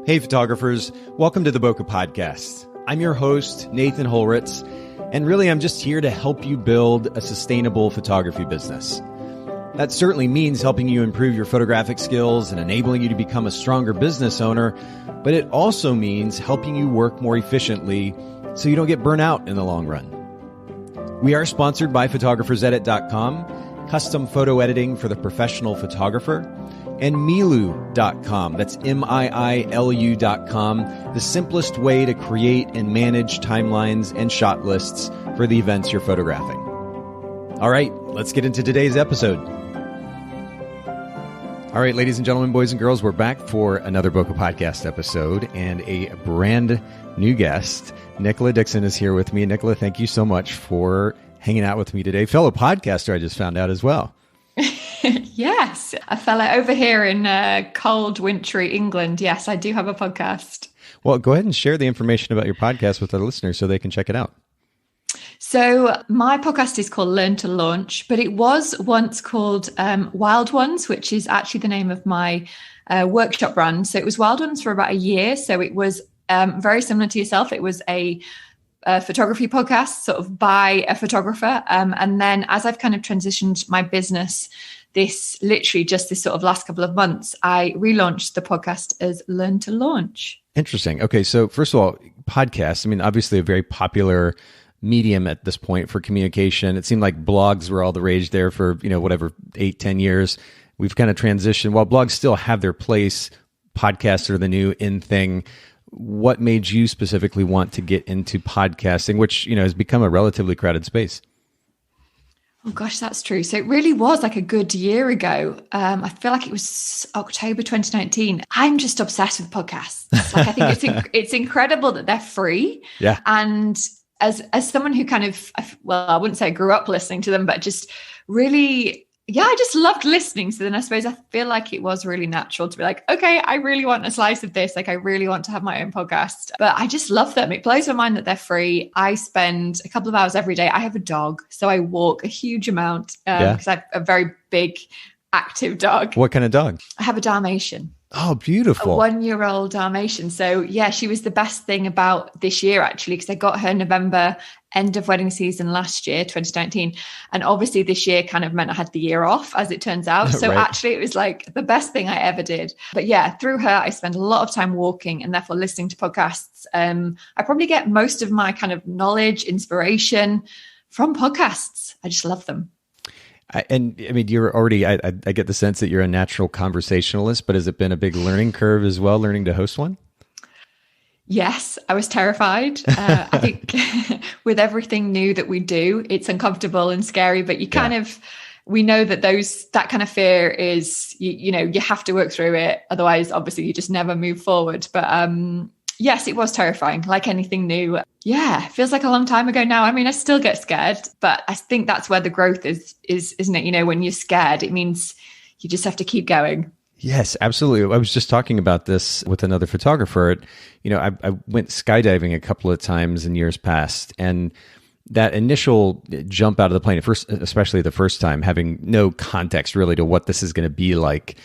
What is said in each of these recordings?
Hey photographers, welcome to the Bokeh Podcast. I'm your host, Nathan Holritz, and really I'm just here to help you build a sustainable photography business. That certainly means helping you improve your photographic skills and enabling you to become a stronger business owner, but it also means helping you work more efficiently so you don't get burnt out in the long run. We are sponsored by photographersedit.com, custom photo editing for the professional photographer, and Miilu.com, that's MIILU.com, the simplest way to create and manage timelines and shot lists for the events you're photographing. All right, let's get into today's episode. All right, ladies and gentlemen, boys and girls, we're back for another Bokeh Podcast episode and a brand new guest. Nicola Dixon is here with me. Nicola, thank you so much for hanging out with me today. Fellow podcaster, I just found out as well. Yes, a fella over here in cold, wintry England. Yes, I do have a podcast. Well, go ahead and share the information about your podcast with our listeners so they can check it out. So my podcast is called Learn to Launch, but it was once called Wild Ones, which is actually the name of my workshop brand. So it was Wild Ones for about a year. So it was very similar to yourself. It was a photography podcast sort of by a photographer. And then as I've kind of transitioned my business, this sort of last couple of months, I relaunched the podcast as Learn to Launch. Interesting. Okay. So first of all, podcasts, I mean, obviously a very popular medium at this point for communication. It seemed like blogs were all the rage there for, 8-10 years. We've kind of transitioned. While blogs still have their place, podcasts are the new in thing. What made you specifically want to get into podcasting, which, has become a relatively crowded space? Oh gosh, that's true. So it really was like a good year ago. I feel like it was October 2019. I'm just obsessed with podcasts. Like I think it's incredible that they're free. Yeah. And as someone who kind of, I wouldn't say I grew up listening to them, but just really, I just loved listening to them. I suppose I feel like it was really natural to be like, okay, I really want a slice of this. Like I really want to have my own podcast, but I just love them. It blows my mind that they're free. I spend a couple of hours every day. I have a dog, so I walk a huge amount because I have a very big, active dog. What kind of dog? I have a Dalmatian. Oh, beautiful. A 1-year-old Dalmatian. So she was the best thing about this year, actually, because I got her November, end of wedding season last year, 2019. And obviously this year kind of meant I had the year off, as it turns out. So Right. Actually it was like the best thing I ever did. But through her, I spend a lot of time walking and therefore listening to podcasts. I probably get most of my kind of knowledge, inspiration from podcasts. I just love them. You're already, I get the sense that you're a natural conversationalist, but has it been a big learning curve as well, learning to host one? Yes, I was terrified. I think with everything new that we do, it's uncomfortable and scary, but we know that that kind of fear is, you have to work through it. Otherwise, obviously you just never move forward. But yes, it was terrifying, like anything new. Yeah, it feels like a long time ago now. I mean, I still get scared, but I think that's where the growth is, isn't it? When you're scared, it means you just have to keep going. Yes, absolutely. I was just talking about this with another photographer. I went skydiving a couple of times in years past, and that initial jump out of the plane, especially the first time, having no context really to what this is going to be like,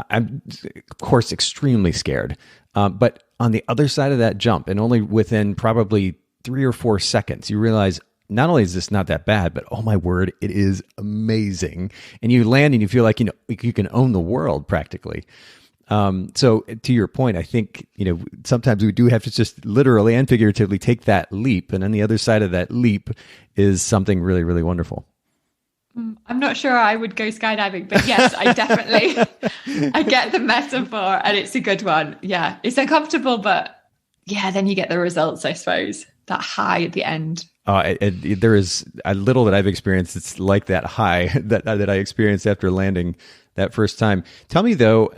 I'm, of course, extremely scared. But on the other side of that jump, and only within probably 3 or 4 seconds, you realize not only is this not that bad, but oh my word, it is amazing. And you land and you feel like, you can own the world practically. So to your point, I think, sometimes we do have to just literally and figuratively take that leap. And on the other side of that leap is something really, really wonderful. I'm not sure I would go skydiving, but yes, I definitely, I get the metaphor and it's a good one. Yeah, it's uncomfortable, but then you get the results, I suppose, that high at the end. There is a little that I've experienced. It's like that high that I experienced after landing that first time. Tell me though,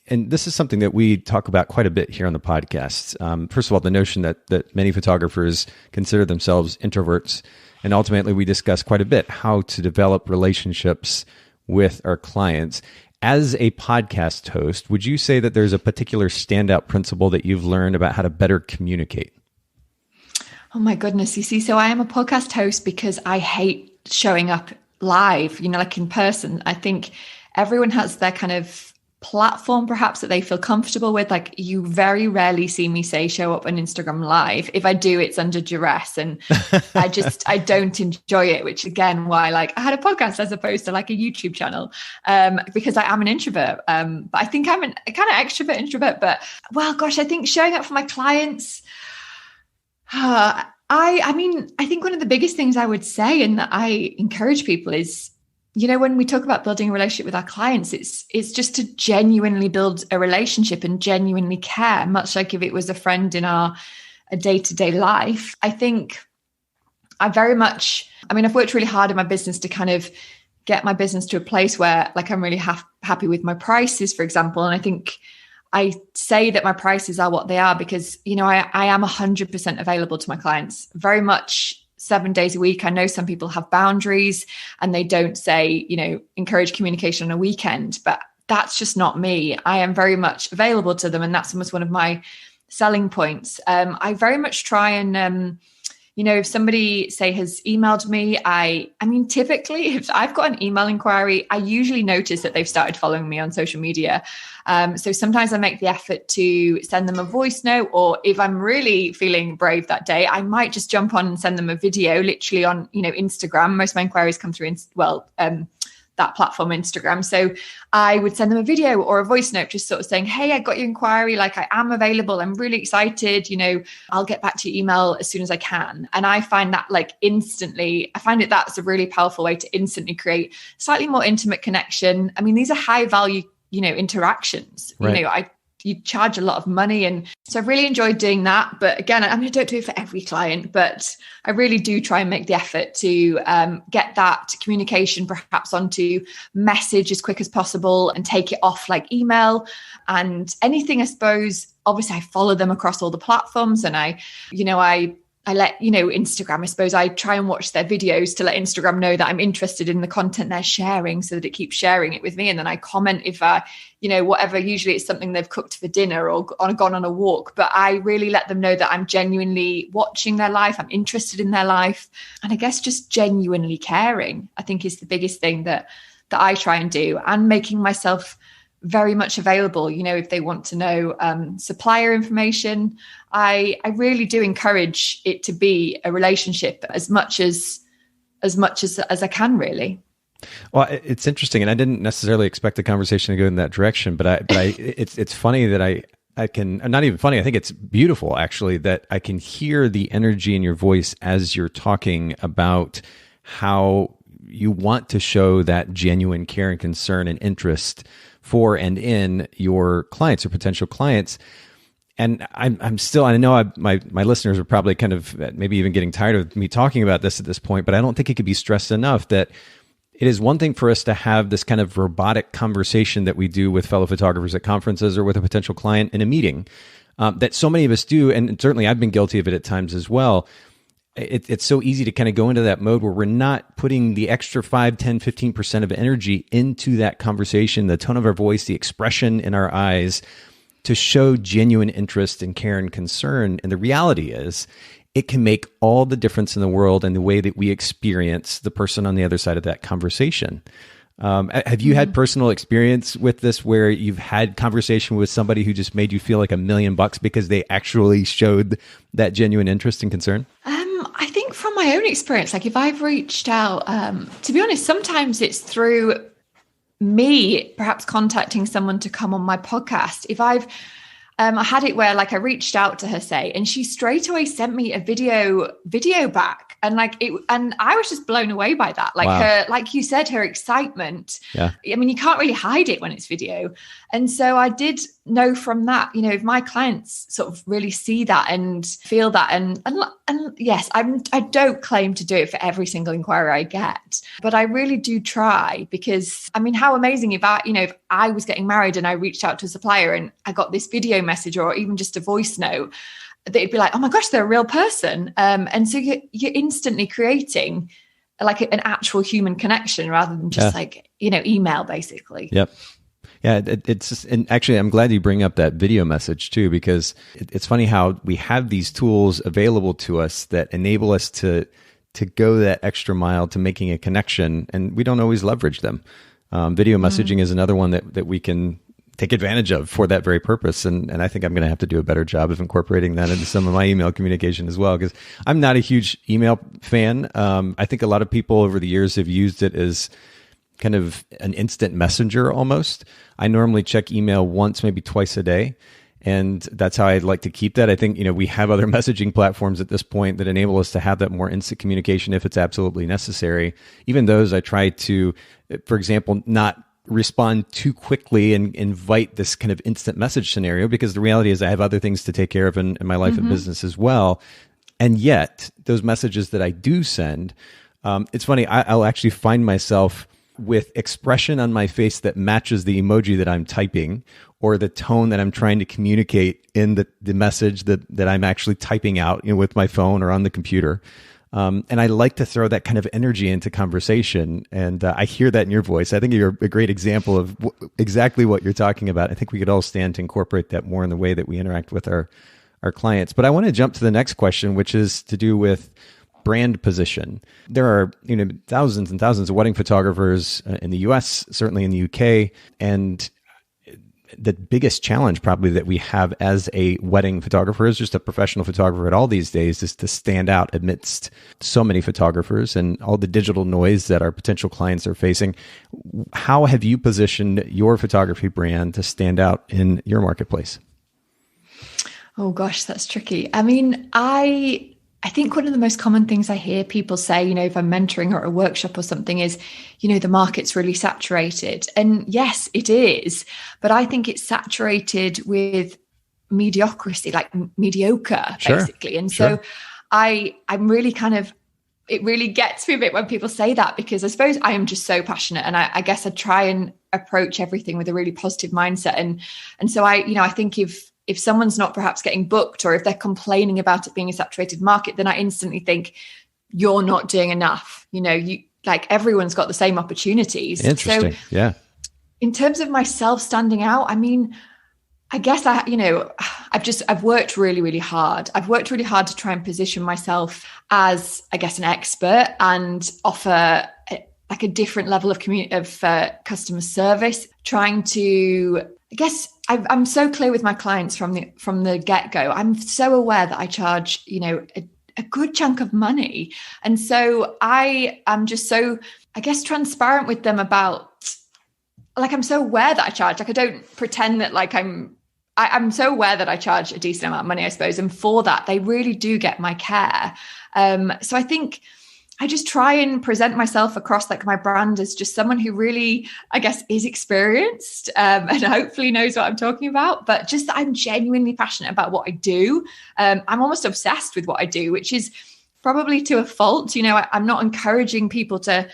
and this is something that we talk about quite a bit here on the podcast. First of all, the notion that many photographers consider themselves introverts. And ultimately, we discuss quite a bit how to develop relationships with our clients. As a podcast host, would you say that there's a particular standout principle that you've learned about how to better communicate? Oh my goodness. You see, so I am a podcast host because I hate showing up live, like in person. I think everyone has their kind of platform perhaps that they feel comfortable with. Like, you very rarely see me say show up on Instagram live. If I do, it's under duress, and I don't enjoy it, which again why like I had a podcast as opposed to like a YouTube channel, because I am an introvert, but I think I'm a kind of extrovert introvert. But well, gosh, I think showing up for my clients, I mean, I think one of the biggest things I would say and that I encourage people is, when we talk about building a relationship with our clients, it's just to genuinely build a relationship and genuinely care, much like if it was a friend in a day-to-day life. I think I've worked really hard in my business to kind of get my business to a place where like I'm really happy with my prices, for example. And I think I say that my prices are what they are because, I am 100% available to my clients, very much 7 days a week. I know some people have boundaries and they don't say, encourage communication on a weekend, but that's just not me. I am very much available to them. And that's almost one of my selling points. I very much try and, if somebody say has emailed me, I mean, typically if I've got an email inquiry, I usually notice that they've started following me on social media. So sometimes I make the effort to send them a voice note, or if I'm really feeling brave that day, I might just jump on and send them a video literally on, Instagram. Most of my inquiries come through, that platform, Instagram. So I would send them a video or a voice note, just sort of saying, hey, I got your inquiry. Like, I am available. I'm really excited. I'll get back to your email as soon as I can. And I find that that's a really powerful way to instantly create slightly more intimate connection. I mean, these are high value, interactions, right. You charge a lot of money. And so I've really enjoyed doing that. But again, I don't do it for every client, but I really do try and make the effort to get that communication perhaps onto message as quick as possible and take it off like email and anything, I suppose. Obviously, I follow them across all the platforms, and I let, Instagram, I suppose I try and watch their videos to let Instagram know that I'm interested in the content they're sharing so that it keeps sharing it with me. And then I comment if whatever, usually it's something they've cooked for dinner or gone on a walk, but I really let them know that I'm genuinely watching their life. I'm interested in their life. And I guess just genuinely caring, I think, is the biggest thing that I try and do, and making myself very much available. If they want to know supplier information, I really do encourage it to be a relationship as much as I can, really. Well, it's interesting, and I didn't necessarily expect the conversation to go in that direction, but it's funny that I can, not even funny, I think it's beautiful actually, that I can hear the energy in your voice as you're talking about how you want to show that genuine care and concern and interest for and in your clients or potential clients. And I'm still, I know my listeners are probably kind of maybe even getting tired of me talking about this at this point, but I don't think it could be stressed enough that it is one thing for us to have this kind of robotic conversation that we do with fellow photographers at conferences or with a potential client in a meeting, that so many of us do. And certainly I've been guilty of it at times as well. It's so easy to kind of go into that mode where we're not putting the extra 5, 10, 15% of energy into that conversation, the tone of our voice, the expression in our eyes, to show genuine interest and care and concern. And the reality is, it can make all the difference in the world in the way that we experience the person on the other side of that conversation. Have you had personal experience with this where you've had conversation with somebody who just made you feel like $1 million because they actually showed that genuine interest and concern? I think from my own experience, like if I've reached out, to be honest, sometimes it's through me perhaps contacting someone to come on my podcast. If I had it where like I reached out to her, say, and she straight away sent me a video back. And and I was just blown away by that. Like wow. Her, like you said, her excitement. Yeah. I mean, you can't really hide it when it's video. And so I did know from that, if my clients sort of really see that and feel that, and yes, I don't claim to do it for every single inquiry I get, but I really do try, because I mean, how amazing if I was getting married and I reached out to a supplier and I got this video message or even just a voice note, they'd be like, oh my gosh, they're a real person. And so you're instantly creating like an actual human connection rather than just email basically. Yep. Yeah. It's just, and actually I'm glad you bring up that video message too, because it's funny how we have these tools available to us that enable us to go that extra mile to making a connection, and we don't always leverage them. Video messaging is another one that we can take advantage of for that very purpose. And I think I'm going to have to do a better job of incorporating that into some of my email communication as well, because I'm not a huge email fan. I think a lot of people over the years have used it as kind of an instant messenger almost. I normally check email once, maybe twice a day. And that's how I'd like to keep that. I think, we have other messaging platforms at this point that enable us to have that more instant communication if it's absolutely necessary. Even those, I try to, for example, not respond too quickly and invite this kind of instant message scenario, because the reality is I have other things to take care of in my life and business as well. And yet those messages that I do send, it's funny, I'll actually find myself with expression on my face that matches the emoji that I'm typing or the tone that I'm trying to communicate in the message that I'm actually typing out, with my phone or on the computer. And I like to throw that kind of energy into conversation. And I hear that in your voice. I think you're a great example of exactly what you're talking about. I think we could all stand to incorporate that more in the way that we interact with our clients. But I want to jump to the next question, which is to do with brand position. There are, thousands and thousands of wedding photographers in the US, certainly in the UK. And the biggest challenge probably that we have as a wedding photographer, is just a professional photographer at all these days, is to stand out amidst so many photographers and all the digital noise that our potential clients are facing. How have you positioned your photography brand to stand out in your marketplace? Oh gosh, that's tricky. I mean, I think one of the most common things I hear people say, if I'm mentoring or a workshop or something, is, the market's really saturated. And yes, it is. But I think it's saturated with mediocrity, like mediocre, basically. And so I'm really it really gets me a bit when people say that, because I suppose I am just so passionate. And I guess I try and approach everything with a really positive mindset. And so I think if someone's not perhaps getting booked, or if they're complaining about it being a saturated market, then I instantly think you're not doing enough. Everyone's got the same opportunities. Interesting. So, yeah. In terms of myself standing out, I mean, I guess I've worked really, really hard. I've worked really hard to try and position myself as, I guess, an expert and offer a different level of customer service, trying to, I guess, I'm so clear with my clients from the get-go. I'm so aware that I charge, a good chunk of money. And so I am just so, I guess, transparent with them about, I'm so aware that I charge. I don't pretend that I'm so aware that I charge a decent amount of money, I suppose. And for that, they really do get my care. So I think I just try and present myself across my brand as just someone who really, I guess, is experienced and hopefully knows what I'm talking about, but just that I'm genuinely passionate about what I do. I'm almost obsessed with what I do, which is probably to a fault. I'm not encouraging people to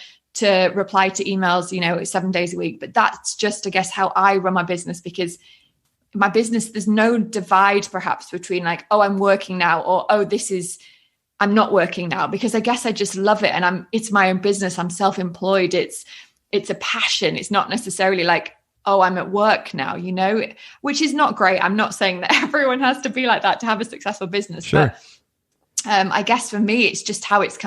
reply to emails, 7 days a week, but that's just, I guess, how I run my business, because my business, there's no divide perhaps between I'm working now, or, I'm not working now, because I guess I just love it. And it's my own business. I'm self-employed. It's a passion. It's not necessarily I'm at work now, which is not great. I'm not saying that everyone has to be like that to have a successful business. Sure. But I guess for me, it's just how it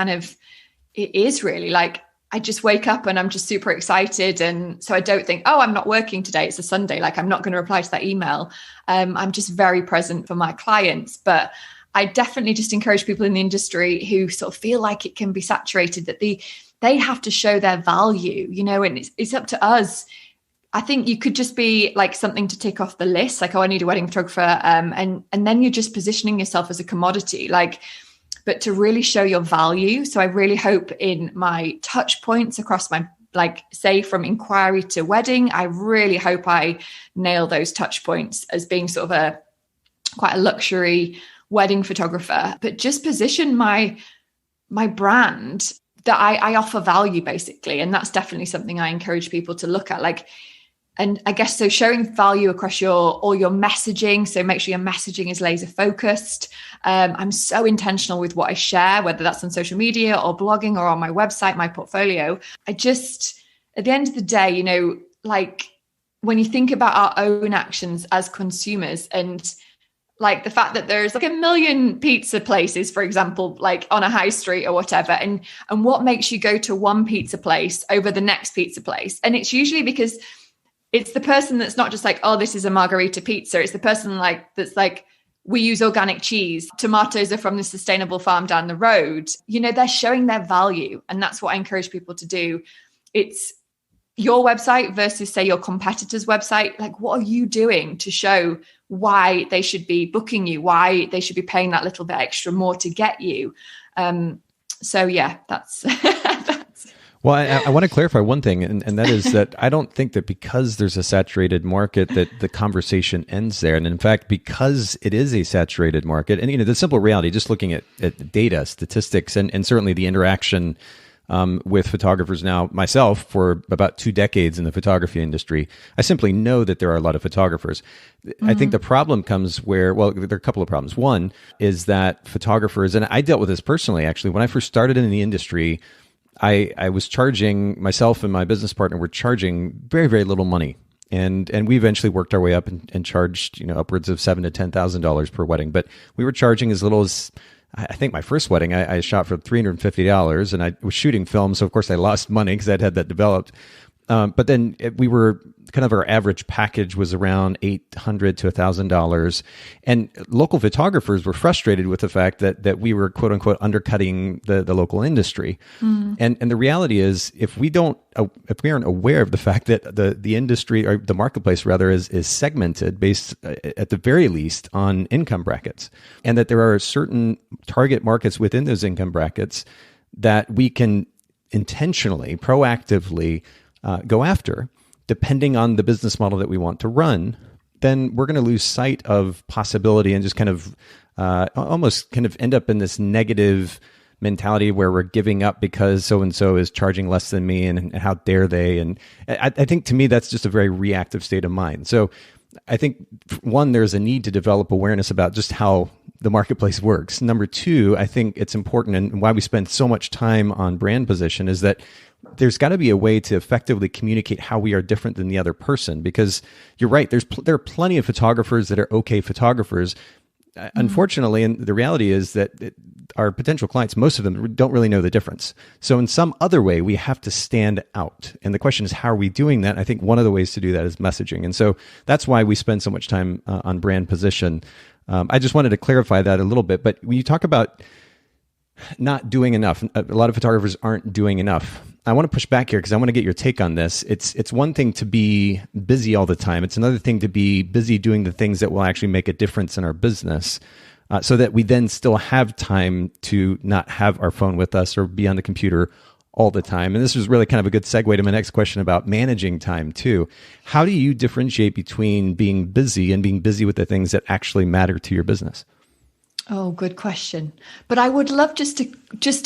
is really I just wake up and I'm just super excited. And so I don't think, I'm not working today, it's a Sunday, I'm not going to reply to that email. I'm just very present for my clients. But I definitely just encourage people in the industry who sort of feel like it can be saturated, that they have to show their value, and it's up to us. I think you could just be something to tick off the list, I need a wedding photographer. And then you're just positioning yourself as a commodity, but to really show your value. So I really hope in my touch points across my, say from inquiry to wedding, I really hope I nail those touch points as being sort of quite a luxury wedding photographer, but just position my brand that I offer value, basically. And that's definitely something I encourage people to look at. And I guess so showing value across all your messaging. So make sure your messaging is laser focused. I'm so intentional with what I share, whether that's on social media or blogging or on my website, my portfolio. I just, at the end of the day, when you think about our own actions as consumers, and the fact that there's 1 million pizza places, for example, on a high street or whatever. And what makes you go to one pizza place over the next pizza place? And it's usually because it's the person that's not just like, oh, this is a margarita pizza. It's the person that's like, we use organic cheese. Tomatoes are from the sustainable farm down the road. They're showing their value. And that's what I encourage people to do. It's your website versus, say, your competitor's website. Like, what are you doing to show why they should be booking you, why they should be paying that little bit extra more to get you? So yeah, that's... Well, I want to clarify one thing, and that is that I don't think that because there's a saturated market that the conversation ends there. And in fact, because it is a saturated market, and the simple reality, just looking at data, statistics, and certainly the interaction with photographers now, myself, for about 2 decades in the photography industry, I simply know that there are a lot of photographers. I think the problem comes where, well, there are a couple of problems. One is that photographers, and I dealt with this personally, actually, when I first started in the industry, I was charging, myself and my business partner were charging very, very little money. And we eventually worked our way up and charged, upwards of $7,000 to $10,000 per wedding. But we were charging as little as, I think my first wedding, I shot for $350, and I was shooting film. So of course I lost money because I'd had that developed. But then we were kind of, our average package was around $800 to $1,000. And local photographers were frustrated with the fact that we were, quote unquote, undercutting the local industry. And the reality is, if we aren't aware of the fact that the industry, or the marketplace rather, is segmented based at the very least on income brackets, and that there are certain target markets within those income brackets that we can intentionally, proactively go after, depending on the business model that we want to run, then we're going to lose sight of possibility and just kind of almost kind of end up in this negative mentality where we're giving up because so-and-so is charging less than me, and how dare they? And I think, to me, that's just a very reactive state of mind. So I think, one, there's a need to develop awareness about just how the marketplace works. Number two, I think it's important, and why we spend so much time on brand position, is that there's got to be a way to effectively communicate how we are different than the other person. Because you're right, there are plenty of photographers that are okay photographers. Unfortunately, and the reality is that our potential clients, most of them, don't really know the difference. So in some other way, we have to stand out. And the question is, how are we doing that? I think one of the ways to do that is messaging. And so that's why we spend so much time on brand position. I just wanted to clarify that a little bit. But when you talk about not doing enough, a lot of photographers aren't doing enough. I want to push back here because I want to get your take on this. It's one thing to be busy all the time. It's another thing to be busy doing the things that will actually make a difference in our business, so that we then still have time to not have our phone with us or be on the computer all the time. And this is really kind of a good segue to my next question about managing time too. How do you differentiate between being busy and being busy with the things that actually matter to your business? Oh, good question. But I would love just to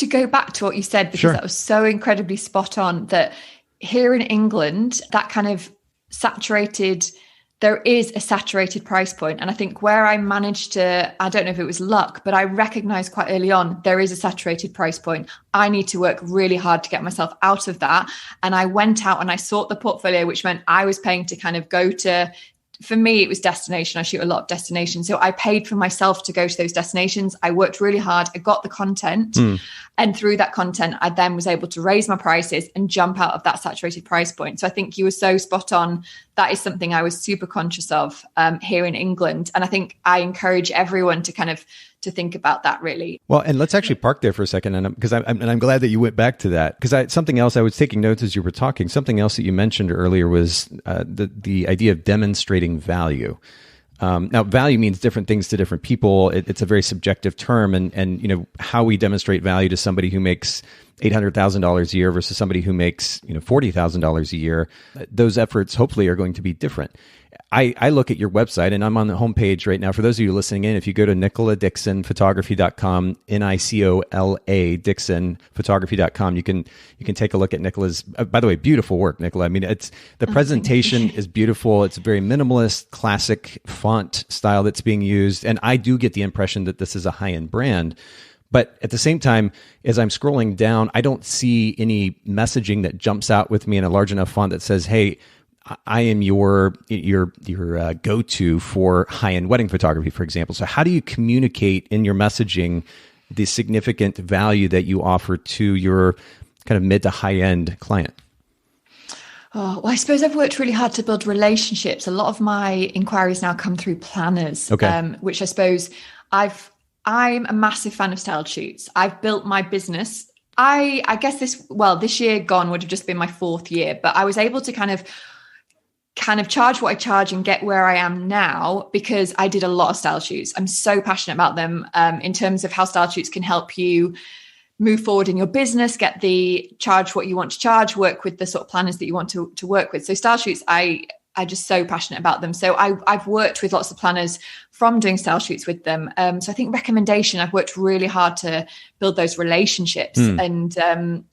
go back to what you said, because Sure. That was so incredibly spot on, that here in England, that kind of there is a saturated price point. And I think where I managed to, I don't know if it was luck, but I recognized quite early on, there is a saturated price point. I need to work really hard to get myself out of that. And I went out and I sought the portfolio, which meant I was paying to kind of go to, for me, it was destination. I shoot a lot of destinations. So I paid for myself to go to those destinations. I worked really hard. I got the content. And through that content, I then was able to raise my prices and jump out of that saturated price point. So I think you were so spot on. That is something I was super conscious of here in England. And I think I encourage everyone to kind of to think about that, really. Well, and let's actually park there for a second, and because I'm glad that you went back to that, because something else I was taking notes as you were talking. Something else that you mentioned earlier was the idea of demonstrating value. Now, value means different things to different people. It's a very subjective term, and how we demonstrate value to somebody who makes $800,000 a year versus somebody who makes $40,000 a year. Those efforts hopefully are going to be different. I look at your website, and I'm on the homepage right now. For those of you listening in, if you go to nicoladixonphotography.com, Nicola Dixon photography.com, you can take a look at Nicola's, by the way, beautiful work, Nicola. I mean, the presentation is beautiful. It's a very minimalist, classic font style that's being used. And I do get the impression that this is a high-end brand. But at the same time, as I'm scrolling down, I don't see any messaging that jumps out with me in a large enough font that says, hey, I am your go-to for high-end wedding photography, for example. So how do you communicate in your messaging the significant value that you offer to your kind of mid to high-end client? Oh, well, I suppose I've worked really hard to build relationships. A lot of my inquiries now come through planners, which I suppose I'm a massive fan of style shoots. I've built my business. I guess this year gone would have just been my 4th year, but I was able to kind of charge what I charge and get where I am now because I did a lot of style shoots. I'm so passionate about them in terms of how style shoots can help you move forward in your business, get the charge what you want to charge, work with the sort of planners that you want to work with. So style shoots, I just so passionate about them. So I've worked with lots of planners from doing style shoots with them. So I think recommendation, I've worked really hard to build those relationships. And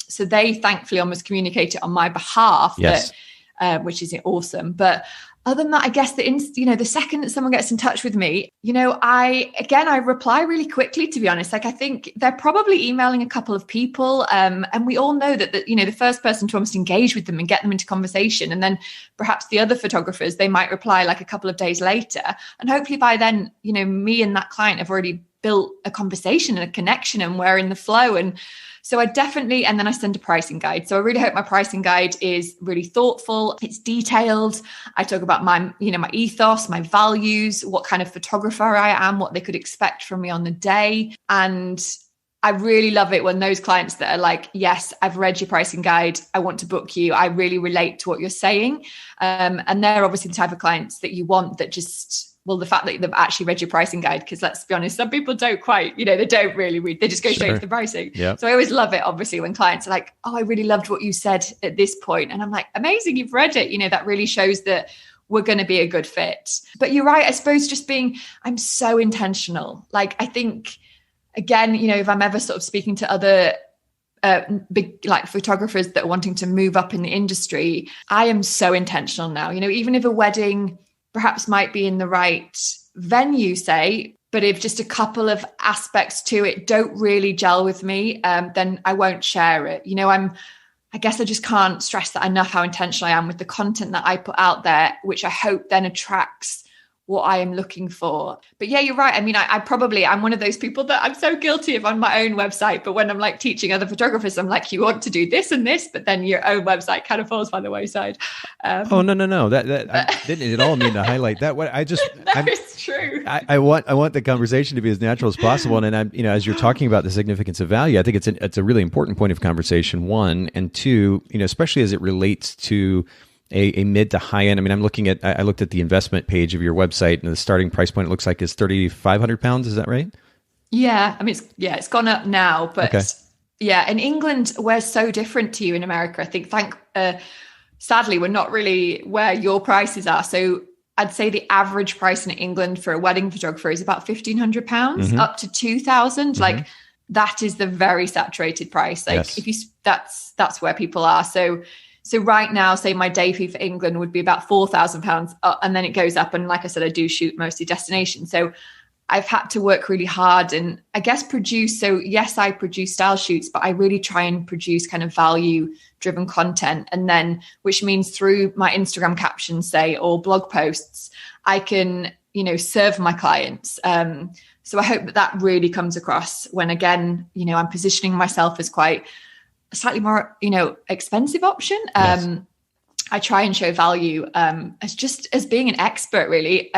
so they thankfully almost communicate it on my behalf, which is awesome. But other than that, I guess the second that someone gets in touch with me, I reply really quickly, to be honest. Like, I think they're probably emailing a couple of people. And we all know that, the first person to almost engage with them and get them into conversation. And then perhaps the other photographers, they might reply like a couple of days later. And hopefully by then, me and that client have already built a conversation and a connection and we're in the flow. And so and then I send a pricing guide. So I really hope my pricing guide is really thoughtful. It's detailed. I talk about my ethos, my values, what kind of photographer I am, what they could expect from me on the day. And I really love it when those clients that are like, yes, I've read your pricing guide, I want to book you, I really relate to what you're saying. And they're obviously the type of clients that you want that just... Well, the fact that they've actually read your pricing guide, because let's be honest, some people don't quite, they don't really read, they just go straight to the pricing. Yep. So I always love it, obviously, when clients are like, oh, I really loved what you said at this point. And I'm like, amazing, you've read it. That really shows that we're going to be a good fit. But you're right, I suppose I'm so intentional. Like, I think, again, if I'm ever sort of speaking to other big like photographers that are wanting to move up in the industry, I am so intentional now. Even if a wedding perhaps might be in the right venue, say, but if just a couple of aspects to it don't really gel with me, then I won't share it. I guess I just can't stress that enough, how intentional I am with the content that I put out there, which I hope then attracts what I am looking for. But yeah, you're right. I mean, I'm one of those people that I'm so guilty of on my own website, but when I'm like teaching other photographers, I'm like, you want to do this and this, but then your own website kind of falls by the wayside. No. I didn't at all mean to highlight that. It's true. I want the conversation to be as natural as possible. And I'm, as you're talking about the significance of value, I think it's a really important point of conversation, one, and two, especially as it relates to a mid to high end. I mean, I looked at the investment page of your website, and the starting price point, it looks like, is £3,500. Is that right? Yeah. I mean, it's gone up now, but yeah, in England, we're so different to you in America. I think, sadly, we're not really where your prices are. So I'd say the average price in England for a wedding photographer is about £1,500 up to £2,000. Like, that is the very saturated price. Like, that's where people are. So right now, say my day fee for England would be about £4,000, and then it goes up. And like I said, I do shoot mostly destinations. So I've had to work really hard and I guess produce. So yes, I produce style shoots, but I really try and produce kind of value driven content. And then, which means through my Instagram captions, say, or blog posts, I can, serve my clients. So I hope that really comes across when, again, I'm positioning myself as quite a slightly more, expensive option. Yes. I try and show value as being an expert, really.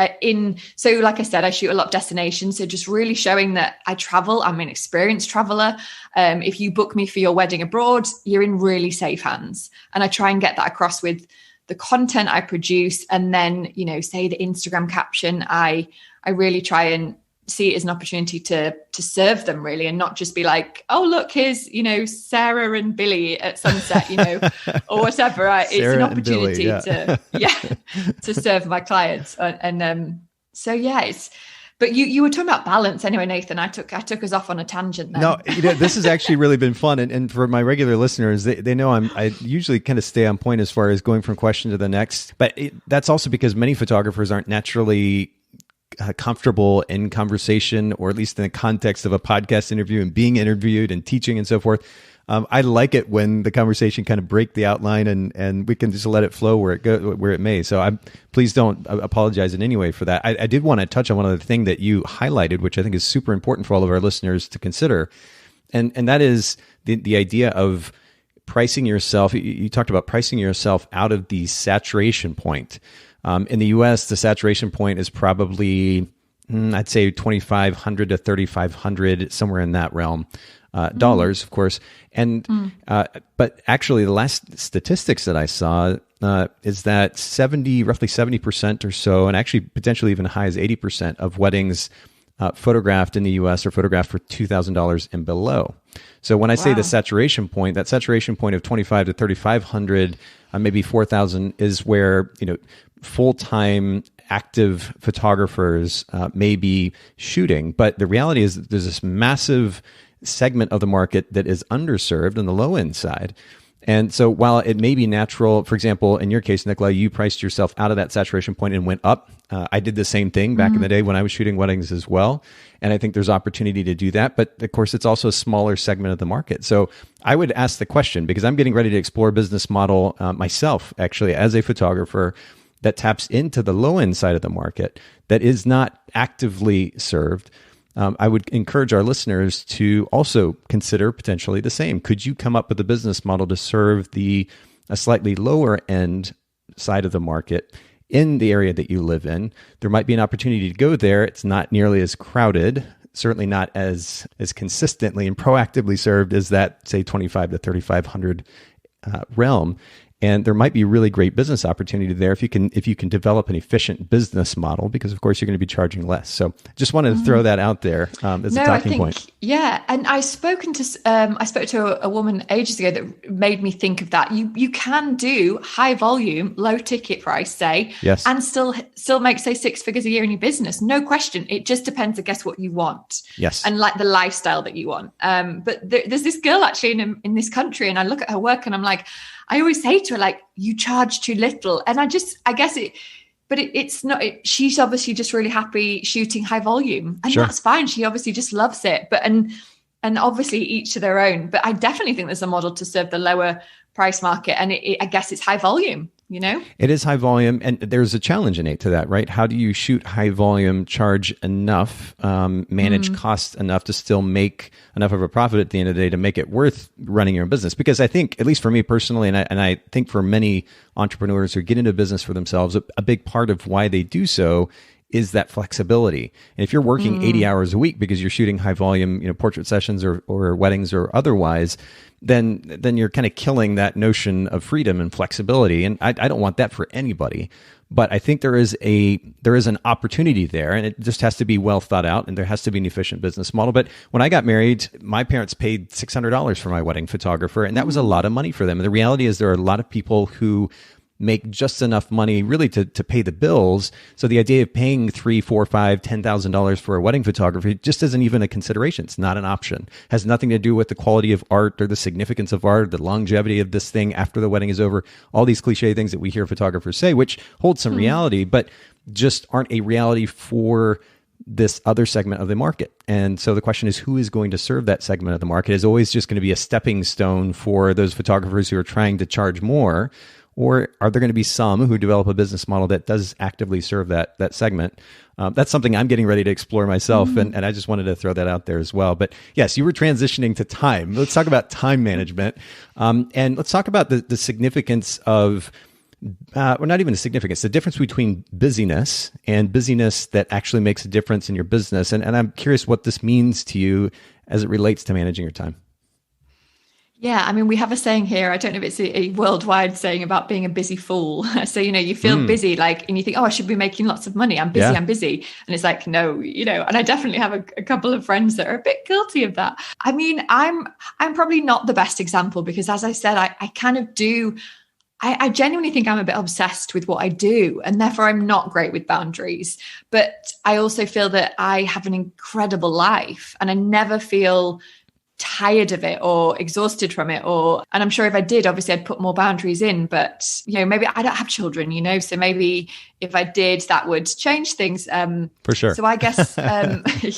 So like I said, I shoot a lot of destinations. So just really showing that I travel. I'm an experienced traveler. If you book me for your wedding abroad, you're in really safe hands. And I try and get that across with the content I produce. And then, say the Instagram caption, I really try and see it as an opportunity to serve them, really, and not just be like, oh, look, here's, Sarah and Billy at sunset, or whatever. It's an opportunity to serve my clients. So yeah, but you were talking about balance anyway, Nathan. I took us off on a tangent then. No, this has actually really been fun. And for my regular listeners, they know I usually kind of stay on point as far as going from question to the next. But that's also because many photographers aren't naturally comfortable in conversation, or at least in the context of a podcast interview and being interviewed and teaching and so forth. I like it when the conversation kind of break the outline and we can just let it flow where it may. So please don't apologize in any way for that. I did want to touch on one other thing that you highlighted, which I think is super important for all of our listeners to consider. And that is the idea of pricing yourself, you talked about pricing yourself out of the saturation point. In the US, the saturation point is probably, I'd say 2,500 to 3,500, somewhere in that realm. Dollars, of course. And, but actually the last statistics that I saw, is that roughly 70% or so, and actually potentially even high as 80% of weddings, photographed in the US are photographed for $2,000 and below. So when I say the saturation point, that saturation point of 25 to 3,500, maybe 4,000 is where, full-time active photographers may be shooting. But the reality is that there's this massive segment of the market that is underserved on the low end side. And so while it may be natural, for example, in your case, Nicola, you priced yourself out of that saturation point and went up. I did the same thing back in the day when I was shooting weddings as well. And I think there's opportunity to do that. But of course, it's also a smaller segment of the market. So I would ask the question, because I'm getting ready to explore a business model myself, actually, as a photographer that taps into the low end side of the market that is not actively served. I would encourage our listeners to also consider potentially the same. Could you come up with a business model to serve a slightly lower end side of the market in the area that you live in? There might be an opportunity to go there. It's not nearly as crowded, certainly not as consistently and proactively served as that, say, 25 to 3,500 realm. And there might be really great business opportunity there if you can develop an efficient business model, because of course you're going to be charging less. So just wanted to throw that out there as a talking point. Yeah, and I spoke to a woman ages ago that made me think of that. You can do high volume, low ticket price, say, yes, and still make, say, 6 figures a year in your business. No question. It just depends, I guess, what you want. Yes, and like the lifestyle that you want. But there's this girl actually in this country, and I look at her work and I'm like, I always say to her, like, you charge too little. And I guess it's not, she's obviously just really happy shooting high volume, and that's fine. She obviously just loves it, and obviously each to their own. But I definitely think there's a model to serve the lower price market. And I guess it's high volume, It is high volume. And there's a challenge innate to that, right? How do you shoot high volume, charge enough, manage costs enough to still make enough of a profit at the end of the day to make it worth running your own business? Because I think, at least for me personally, and I think for many entrepreneurs who get into business for themselves, a big part of why they do so is that flexibility. And if you're working 80 hours a week because you're shooting high volume, portrait sessions or weddings or otherwise, then you're kind of killing that notion of freedom and flexibility. And I don't want that for anybody. But I think there is an opportunity there, and it just has to be well thought out, and there has to be an efficient business model. But when I got married, my parents paid $600 for my wedding photographer, and that was a lot of money for them. And the reality is there are a lot of people who make just enough money really to pay the bills. So the idea of paying $3,000, $4,000, $5,000, $10,000 for a wedding photography just isn't even a consideration. It's not an option. It has nothing to do with the quality of art or the significance of art, the longevity of this thing after the wedding is over. All these cliche things that we hear photographers say, which hold some reality, but just aren't a reality for this other segment of the market. And so the question is, who is going to serve that segment of the market? Is always just going to be a stepping stone for those photographers who are trying to charge more. Or are there going to be some who develop a business model that does actively serve that segment? That's something I'm getting ready to explore myself, and I just wanted to throw that out there as well. But yes, you were transitioning to time. Let's talk about time management, and let's talk about the significance of, or not even the significance, the difference between busyness and busyness that actually makes a difference in your business. And I'm curious what this means to you as it relates to managing your time. Yeah, I mean, we have a saying here. I don't know if it's a worldwide saying about being a busy fool. So, you feel busy, and you think, oh, I should be making lots of money. I'm busy. And it's like, no, and I definitely have a couple of friends that are a bit guilty of that. I mean, I'm probably not the best example because, as I said, I kind of do. I genuinely think I'm a bit obsessed with what I do, and therefore I'm not great with boundaries. But I also feel that I have an incredible life, and I never feel tired of it or exhausted from it, and I'm sure if I did, obviously I'd put more boundaries in, but maybe I don't have children, so maybe if I did, that would change things. For sure. So I guess,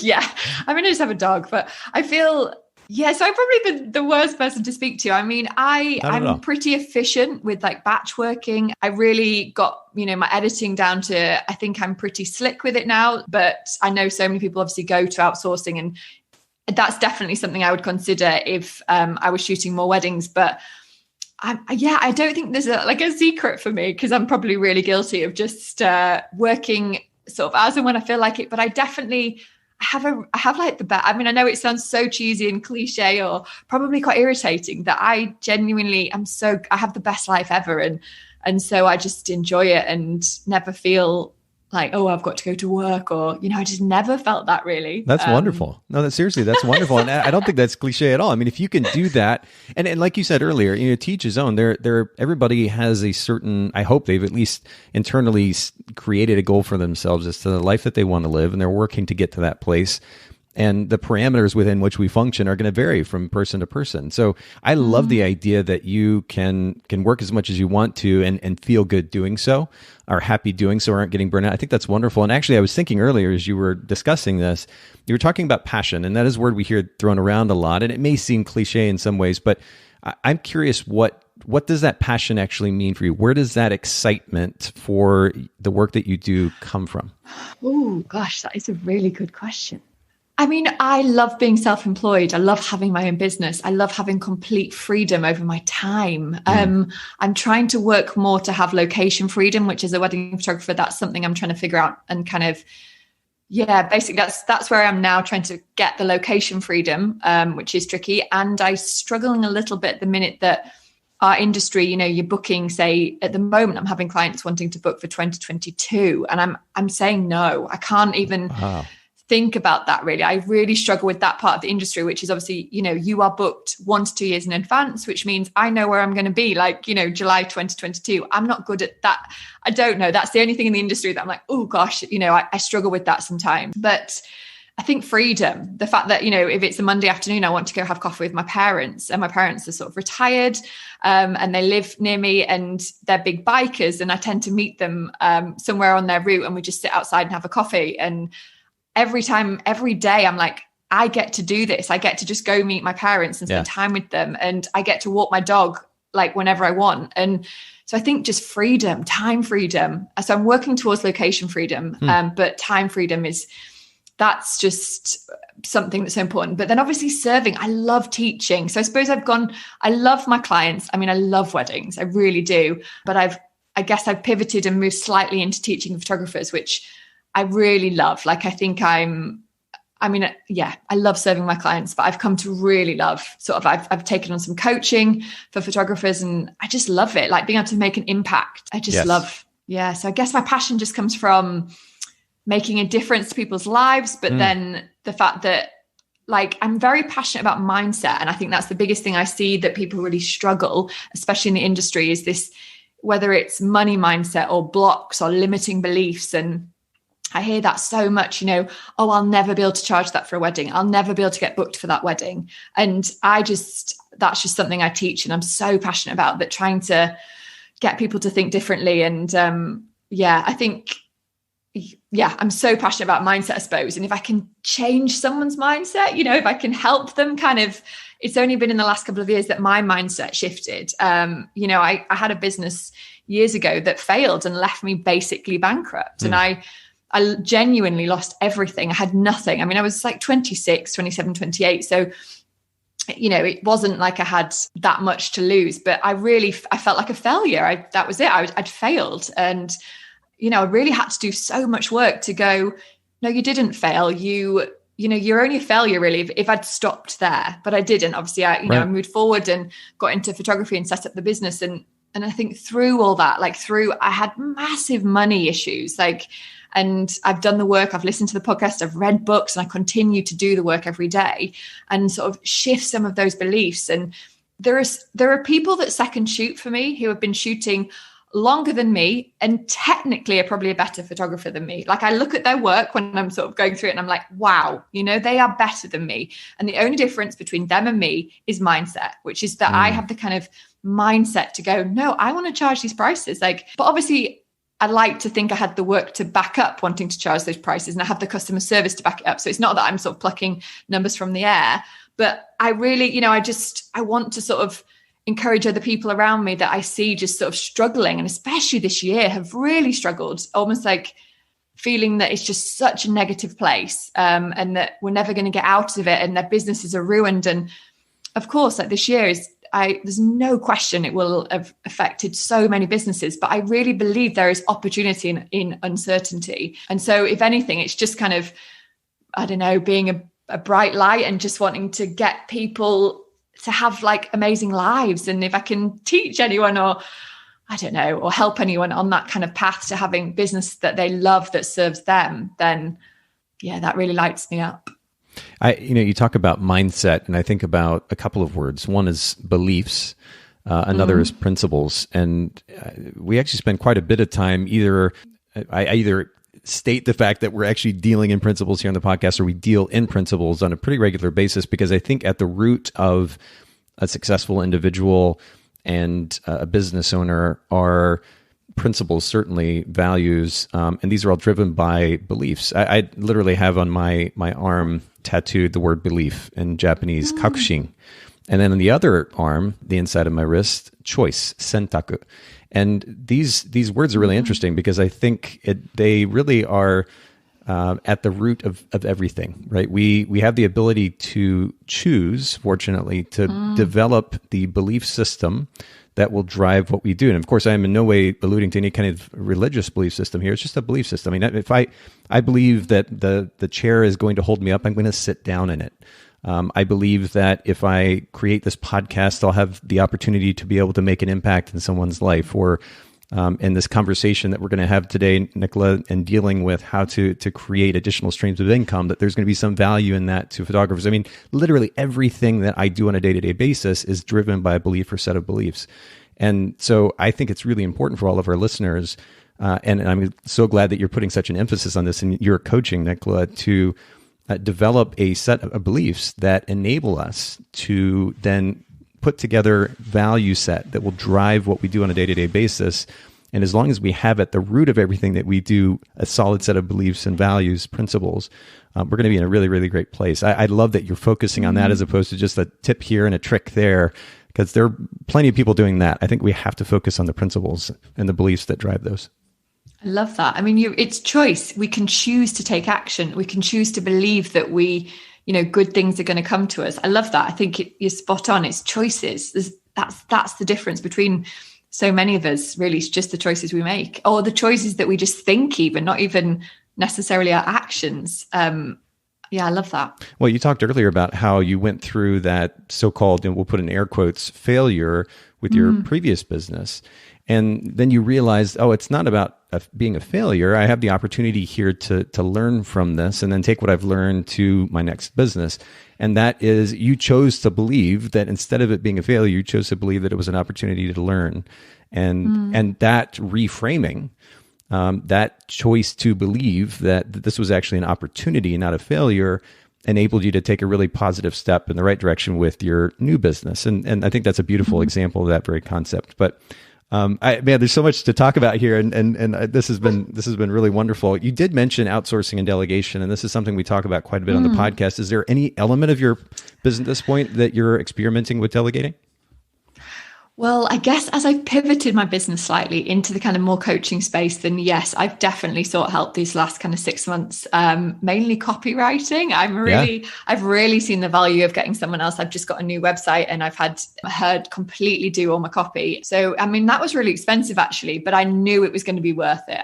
yeah, I mean, I just have a dog, but I feel, so I'm probably the worst person to speak to. I mean, I'm pretty efficient with batch working. I really got, my editing down to, I think I'm pretty slick with it now, but I know so many people obviously go to outsourcing, and that's definitely something I would consider if I was shooting more weddings. But I don't think there's a secret for me, because I'm probably really guilty of just working sort of as and when I feel like it. But I have like the best. I mean, I know it sounds so cheesy and cliche, or probably quite irritating, that I genuinely I have the best life ever. And so I just enjoy it and never feel like, oh, I've got to go to work, or, I just never felt that really. That's wonderful. No, seriously, that's wonderful. And I don't think that's cliche at all. I mean, if you can do that, and like you said earlier, to each his own, everybody has a certain, I hope they've at least internally created a goal for themselves as to the life that they want to live, and they're working to get to that place. And the parameters within which we function are going to vary from person to person. So I love the idea that you can work as much as you want to and feel good doing so, are happy doing so, aren't getting burned out. I think that's wonderful. And actually, I was thinking earlier as you were discussing this, you were talking about passion, and that is a word we hear thrown around a lot. And it may seem cliche in some ways, but I'm curious, what does that passion actually mean for you? Where does that excitement for the work that you do come from? Oh, gosh, that is a really good question. I mean, I love being self-employed. I love having my own business. I love having complete freedom over my time. I'm trying to work more to have location freedom, which as a wedding photographer, that's something I'm trying to figure out and kind of, basically that's where I am now, trying to get the location freedom, which is tricky. And I'm struggling a little bit the minute that our industry, you're booking, say at the moment, I'm having clients wanting to book for 2022, and I'm saying no. I can't even think about that really. I really struggle with that part of the industry, which is obviously, you are booked 1 to 2 years in advance, which means I know where I'm going to be, like, July 2022. I'm not good at that. I don't know. That's the only thing in the industry that I'm like, oh gosh, I struggle with that sometimes. But I think freedom, the fact that, if it's a Monday afternoon, I want to go have coffee with my parents, and my parents are sort of retired, and they live near me, and they're big bikers, and I tend to meet them somewhere on their route, and we just sit outside and have a coffee. And every day, I'm like, I get to do this. I get to just go meet my parents and spend time with them. And I get to walk my dog like whenever I want. And so I think just freedom, time freedom. So I'm working towards location freedom, but time freedom that's just something that's so important. But then obviously serving, I love teaching. So I suppose I love my clients. I mean, I love weddings. I really do. But I guess I've pivoted and moved slightly into teaching photographers, which I really love. Like, I think I love serving my clients, but I've come to really love I've taken on some coaching for photographers, and I just love it. Like being able to make an impact. I just love. Yeah. So I guess my passion just comes from making a difference to people's lives. But then the fact that, like, I'm very passionate about mindset. And I think that's the biggest thing I see that people really struggle, especially in the industry, is this, whether it's money mindset or blocks or limiting beliefs. And I hear that so much, oh, I'll never be able to charge that for a wedding. I'll never be able to get booked for that wedding. And that's just something I teach. And I'm so passionate about that, trying to get people to think differently. And I think, I'm so passionate about mindset, I suppose. And if I can change someone's mindset, if I can help them it's only been in the last couple of years that my mindset shifted. I had a business years ago that failed and left me basically bankrupt. And I genuinely lost everything. I had nothing. I mean, I was like 26, 27, 28. So, it wasn't like I had that much to lose, but I felt like a failure. That was it. I'd failed. And, I really had to do so much work to go, no, you didn't fail. You're only a failure really if I'd stopped there, but I didn't. Obviously, I moved forward and got into photography and set up the business. And I think through all that, I had massive money issues, and I've done the work, I've listened to the podcast, I've read books, and I continue to do the work every day and sort of shift some of those beliefs. And there are people that second shoot for me who have been shooting longer than me and technically are probably a better photographer than me. Like, I look at their work when I'm sort of going through it and I'm like, wow, they are better than me. And the only difference between them and me is mindset, which is that I have the kind of mindset to go, no, I want to charge these prices. But obviously I like to think I had the work to back up wanting to charge those prices, and I have the customer service to back it up. So it's not that I'm sort of plucking numbers from the air, but I really, I want to sort of encourage other people around me that I see just sort of struggling, and especially this year have really struggled, almost like feeling that it's just such a negative place, and that we're never going to get out of it, and their businesses are ruined. And of course, this year there's no question it will have affected so many businesses, but I really believe there is opportunity in uncertainty. And so if anything, it's just kind of, I don't know, being a bright light and just wanting to get people to have like amazing lives. And if I can teach anyone, or I don't know, or help anyone on that kind of path to having business that they love that serves them, then yeah, that really lights me up. You talk about mindset, and I think about a couple of words. One is beliefs, another is principles. And we actually spend quite a bit of time I either state the fact that we're actually dealing in principles here on the podcast, or we deal in principles on a pretty regular basis, because I think at the root of a successful individual and a business owner are principles, certainly values, and these are all driven by beliefs. I literally have on my arm tattooed the word belief in Japanese, kakushin. And then on the other arm, the inside of my wrist, choice, sentaku. And these words are really interesting because I think they really are at the root of everything, right? We have the ability to choose, fortunately, to develop the belief system that will drive what we do. And of course, I am in no way alluding to any kind of religious belief system here. It's just a belief system. I mean, if I believe that the chair is going to hold me up, I'm going to sit down in it. I believe that if I create this podcast, I'll have the opportunity to be able to make an impact in someone's life, or in this conversation that we're going to have today, Nicola, and dealing with how to create additional streams of income, that there's going to be some value in that to photographers. I mean, literally everything that I do on a day-to-day basis is driven by a belief or set of beliefs. And so I think it's really important for all of our listeners, and I'm so glad that you're putting such an emphasis on this, and you're coaching, Nicola, to develop a set of beliefs that enable us to then put together value set that will drive what we do on a day-to-day basis. And as long as we have at the root of everything that we do a solid set of beliefs and values, principles, we're going to be in a really, really great place. I love that you're focusing on that as opposed to just a tip here and a trick there, because there are plenty of people doing that. I think we have to focus on the principles and the beliefs that drive those. I love that. I mean, it's choice. We can choose to take action. We can choose to believe that good things are going to come to us. I love that. I think you're spot on. It's choices. That's the difference between so many of us, really. It's just the choices we make, or the choices that we just think, even not even necessarily our actions. Yeah, I love that. Well, you talked earlier about how you went through that so-called, and we'll put in air quotes, failure with your previous business. And then you realized, it's not about being a failure. I have the opportunity here to learn from this and then take what I've learned to my next business. And that is, you chose to believe that instead of it being a failure, you chose to believe that it was an opportunity to learn. And that reframing, that choice to believe that this was actually an opportunity, not a failure, enabled you to take a really positive step in the right direction with your new business. And I think that's a beautiful example of that very concept. But there's so much to talk about here, and this has been really wonderful. You did mention outsourcing and delegation, and this is something we talk about quite a bit on the podcast. Is there any element of your business at this point that you're experimenting with delegating? Well, I guess as I've pivoted my business slightly into the kind of more coaching space, then yes, I've definitely sought help these last kind of 6 months, mainly copywriting. I've really seen the value of getting someone else. I've just got a new website and I've had her completely do all my copy. So, I mean, that was really expensive actually, but I knew it was going to be worth it.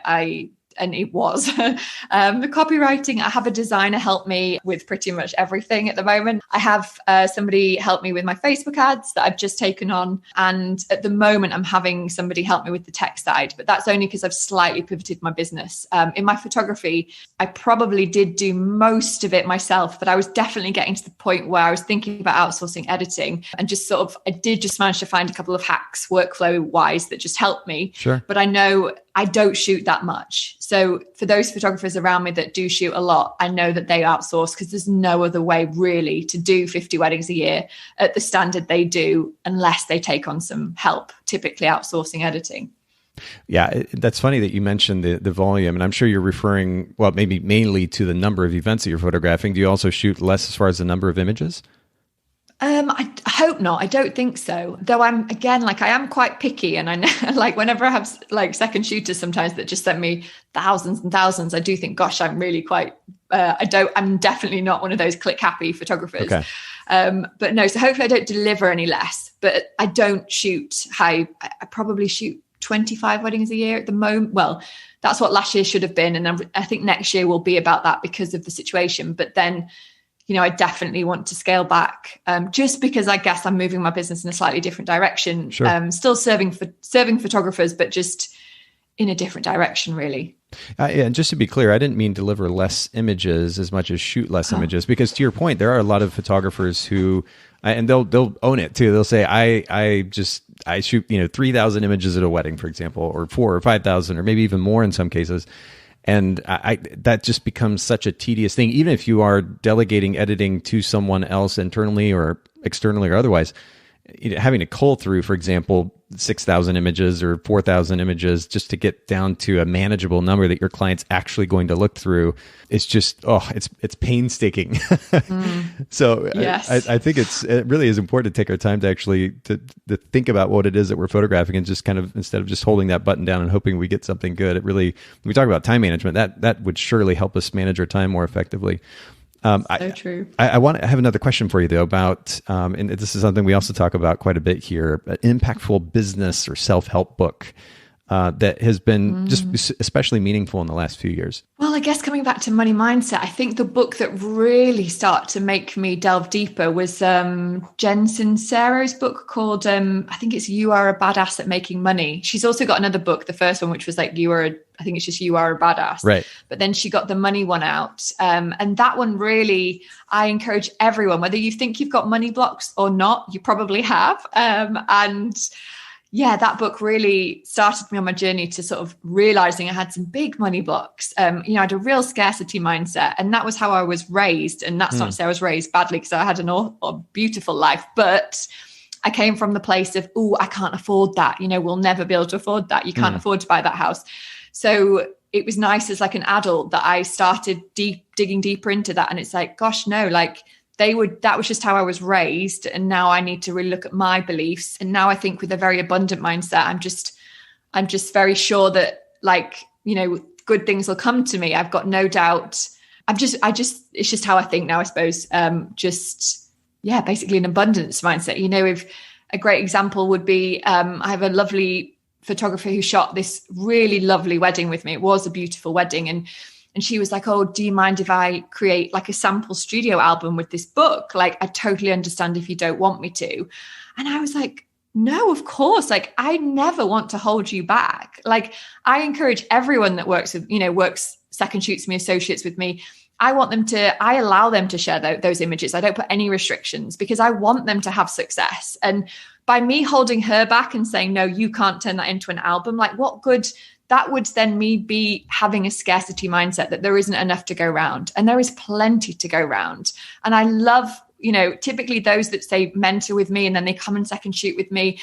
And it was. The copywriting, I have a designer help me with pretty much everything at the moment. I have somebody help me with my Facebook ads that I've just taken on. And at the moment, I'm having somebody help me with the tech side, but that's only because I've slightly pivoted my business. In my photography, I probably did do most of it myself, but I was definitely getting to the point where I was thinking about outsourcing editing, and I did just manage to find a couple of hacks workflow wise that just helped me. Sure. But I know I don't shoot that much. So for those photographers around me that do shoot a lot, I know that they outsource because there's no other way really to do 50 weddings a year at the standard they do unless they take on some help, typically outsourcing editing. Yeah, that's funny that you mentioned the volume, and I'm sure you're referring, well, maybe mainly to the number of events that you're photographing. Do you also shoot less as far as the number of images? I hope not. I don't think so. Though I am quite picky, and I know, like, whenever I have like second shooters sometimes that just send me thousands and thousands, I do think, gosh, I'm really quite, I'm definitely not one of those click happy photographers. Okay. But no, so hopefully I don't deliver any less, but I don't shoot high. I probably shoot 25 weddings a year at the moment. Well, that's what last year should have been. And I think next year will be about that because of the situation. But then, I definitely want to scale back, just because I guess I'm moving my business in a slightly different direction. Sure. Still serving photographers, but just in a different direction, really. And just to be clear, I didn't mean deliver less images as much as shoot less images, because to your point, there are a lot of photographers who, and they'll own it too. They'll say, I shoot 3,000 images at a wedding, for example, or 4,000 or 5,000, or maybe even more in some cases. And that just becomes such a tedious thing, even if you are delegating editing to someone else internally or externally or otherwise. Having to cull through, for example, 6,000 images or 4,000 images just to get down to a manageable number that your client's actually going to look through, it's just, it's painstaking. So yes. I think it really is important to take our time to actually to think about what it is that we're photographing, and just kind of, instead of just holding that button down and hoping we get something good, it really, when we talk about time management, that would surely help us manage our time more effectively. So true. I want to have another question for you though about, and this is something we also talk about quite a bit here, an impactful business or self-help book that has been just especially meaningful in the last few years. Well, I guess coming back to money mindset, I think the book that really started to make me delve deeper was Jen Sincero's book called, I think it's You Are a Badass at Making Money. She's also got another book, the first one, which was like, You Are a Badass. Right. But then she got the money one out. And that one really, I encourage everyone, whether you think you've got money blocks or not, you probably have. And yeah, that book really started me on my journey to sort of realizing I had some big money blocks. I had a real scarcity mindset, and that was how I was raised. And that's not to say I was raised badly, because I had a beautiful life, but I came from the place of, I can't afford that. We'll never be able to afford that. You can't afford to buy that house. So it was nice as like an adult that I started digging deeper into that. And it's like, gosh, no, like that was just how I was raised. And now I need to really look at my beliefs. And now I think with a very abundant mindset, I'm just very sure that good things will come to me. I've got no doubt. It's just how I think now, I suppose. Basically an abundance mindset. If a great example would be, I have a lovely photographer who shot this really lovely wedding with me. It was a beautiful wedding. And she was like, oh, do you mind if I create like a sample studio album with this book? Like, I totally understand if you don't want me to. And I was like, no, of course. Like, I never want to hold you back. Like, I encourage everyone that works second shoots me, associates with me. I allow them to share those images. I don't put any restrictions, because I want them to have success. And by me holding her back and saying, no, you can't turn that into an album, like, what good? That would then me be having a scarcity mindset, that there isn't enough to go around, and there is plenty to go around. And I love, typically those that say mentor with me and then they come and second shoot with me.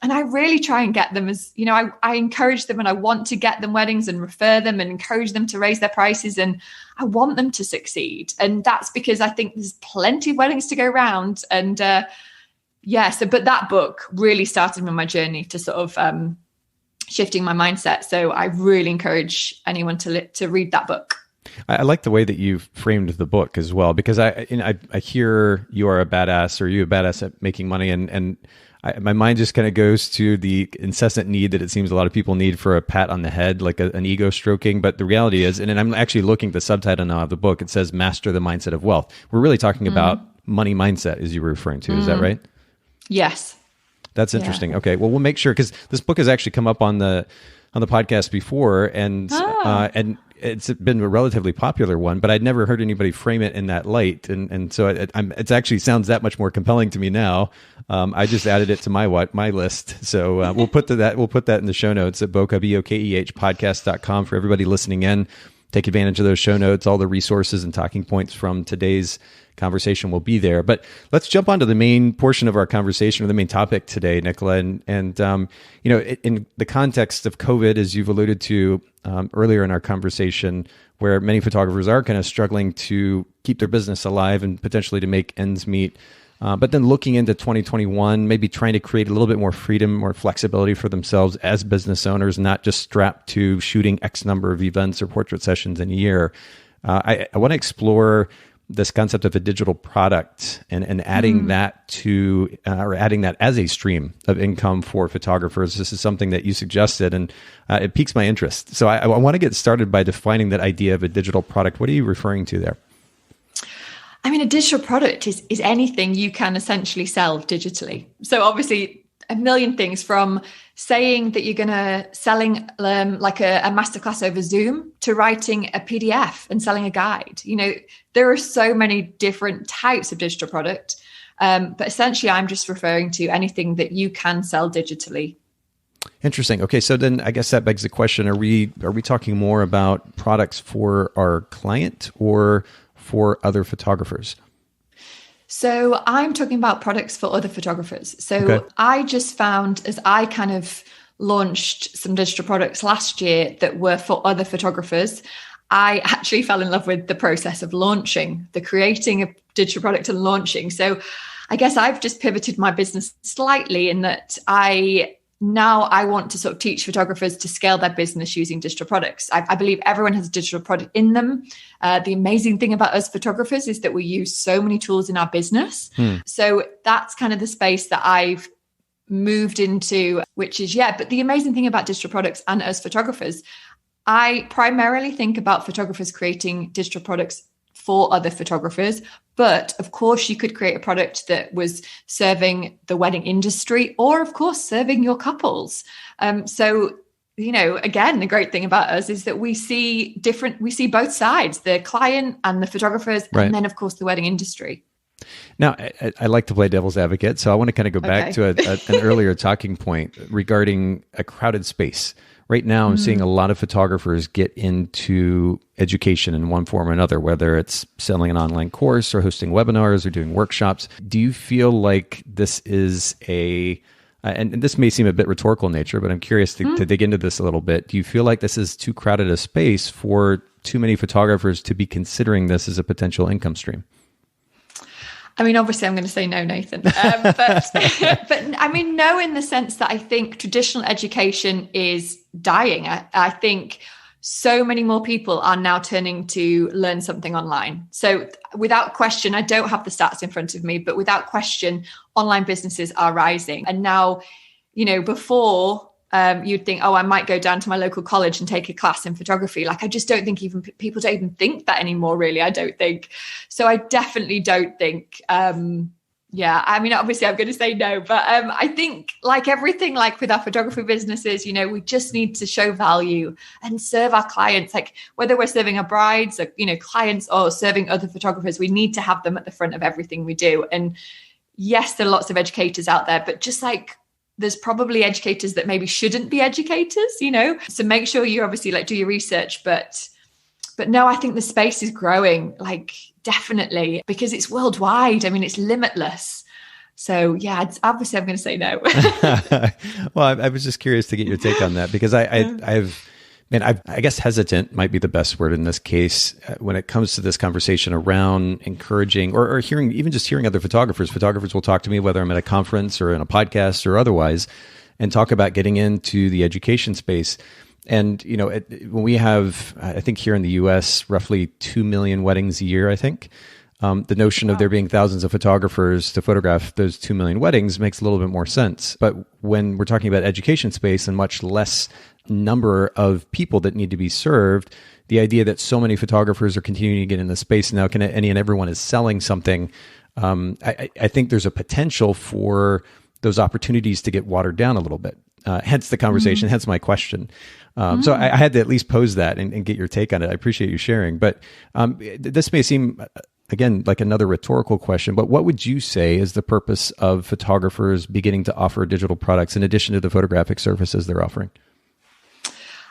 And I really try and get them as, I encourage them, and I want to get them weddings and refer them and encourage them to raise their prices. And I want them to succeed. And that's because I think there's plenty of weddings to go around. And but that book really started me on my journey to sort of shifting my mindset. So I really encourage anyone to read that book. I like the way that you've framed the book as well, because I hear You Are a Badass, or You a Badass at Making Money, and my mind just kind of goes to the incessant need that it seems a lot of people need for a pat on the head, like an ego stroking. But the reality is, and I'm actually looking at the subtitle now of the book, it says Master the Mindset of Wealth. We're really talking about money mindset, as you were referring to. Is that right? Yes. That's interesting. Yeah. Okay. Well, we'll make sure, because this book has actually come up on the podcast before, and it's been a relatively popular one, but I'd never heard anybody frame it in that light, and so it actually sounds that much more compelling to me now. I just added it to my list, so we'll put that in the show notes at Bokeh podcast.com for everybody listening in. Take advantage of those show notes. All the resources and talking points from today's conversation will be there. But let's jump onto the main portion of our conversation, or the main topic today, Nicola. And in the context of COVID, as you've alluded to earlier in our conversation, where many photographers are kind of struggling to keep their business alive and potentially to make ends meet. But then looking into 2021, maybe trying to create a little bit more freedom, more flexibility for themselves as business owners, not just strapped to shooting X number of events or portrait sessions in a year. I want to explore this concept of a digital product and adding that to, or adding that as a stream of income for photographers. This is something that you suggested, and it piques my interest. So I want to get started by defining that idea of a digital product. What are you referring to there? I mean, a digital product is anything you can essentially sell digitally. So obviously, a million things, from saying that you're going to selling like a masterclass over Zoom to writing a PDF and selling a guide. There are so many different types of digital product, but essentially I'm just referring to anything that you can sell digitally. Interesting. Okay, so then I guess that begs the question: Are we talking more about products for our client or for other photographers? So I'm talking about products for other photographers. So I just found, as I kind of launched some digital products last year that were for other photographers, I actually fell in love with the process of launching, the creating a digital product and launching. So I guess I've just pivoted my business slightly in that I want to sort of teach photographers to scale their business using digital products. I believe everyone has a digital product in them. The amazing thing about us photographers is that we use so many tools in our business. So that's kind of the space that I've moved into, which is, but the amazing thing about digital products and us photographers, I primarily think about photographers creating digital products for other photographers. But of course, you could create a product that was serving the wedding industry, or of course, serving your couples. So, again, the great thing about us is that we see both sides, the client and the photographers, and then of course the wedding industry. Now, I like to play devil's advocate, so I want to kind of go back to an earlier talking point regarding a crowded space. Right now, I'm seeing a lot of photographers get into education in one form or another, whether it's selling an online course or hosting webinars or doing workshops. Do you feel like this is and this may seem a bit rhetorical in nature, but I'm curious to dig into this a little bit. Do you feel like this is too crowded a space for too many photographers to be considering this as a potential income stream? I mean, obviously, I'm going to say no, Nathan. But I mean, no, in the sense that I think traditional education is dying. I think so many more people are now turning to learn something online. So without question, I don't have the stats in front of me, but without question, online businesses are rising. And now, before you'd think, I might go down to my local college and take a class in photography. Like, I just don't think people don't even think that anymore, really. I don't think. So I definitely don't think, I mean, obviously I'm going to say no, but I think like everything, like with our photography businesses, we just need to show value and serve our clients. Like whether we're serving our brides or, clients or serving other photographers, we need to have them at the front of everything we do. And yes, there are lots of educators out there, but just like, there's probably educators that maybe shouldn't be educators, so make sure you obviously do your research, but no, I think the space is growing, definitely, because it's worldwide. I mean, it's limitless. So obviously I'm going to say no. Well, I was just curious to get your take on that, because I guess hesitant might be the best word in this case when it comes to this conversation around encouraging or hearing, even just hearing other photographers. Photographers will talk to me, whether I'm at a conference or in a podcast or otherwise, and talk about getting into the education space. And, when we have, I think here in the US, roughly 2 million weddings a year, I think. The notion of there being thousands of photographers to photograph those 2 million weddings makes a little bit more sense. But when we're talking about education space and much less number of people that need to be served, the idea that so many photographers are continuing to get in the space now, any and everyone is selling something, I think there's a potential for those opportunities to get watered down a little bit. Hence the conversation, hence my question. So I had to at least pose that and get your take on it. I appreciate you sharing. But this may seem, again, like another rhetorical question, but what would you say is the purpose of photographers beginning to offer digital products in addition to the photographic services they're offering?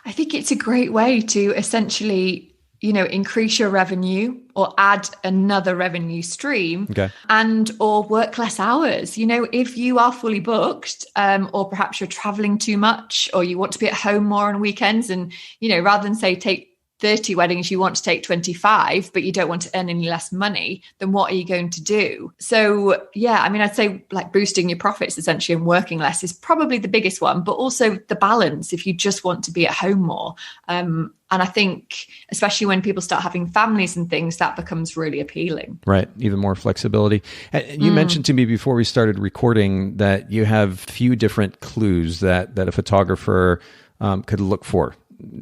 I think it's a great way to essentially, increase your revenue or add another revenue stream and or work less hours. If you are fully booked or perhaps you're traveling too much or you want to be at home more on weekends and, rather than say take 30 weddings, you want to take 25, but you don't want to earn any less money, then what are you going to do? So yeah, I mean, I'd say like boosting your profits essentially and working less is probably the biggest one, but also the balance if you just want to be at home more. And I think especially when people start having families and things, that becomes really appealing. Right. Even more flexibility. You mentioned to me before we started recording that you have few different clues that a photographer could look for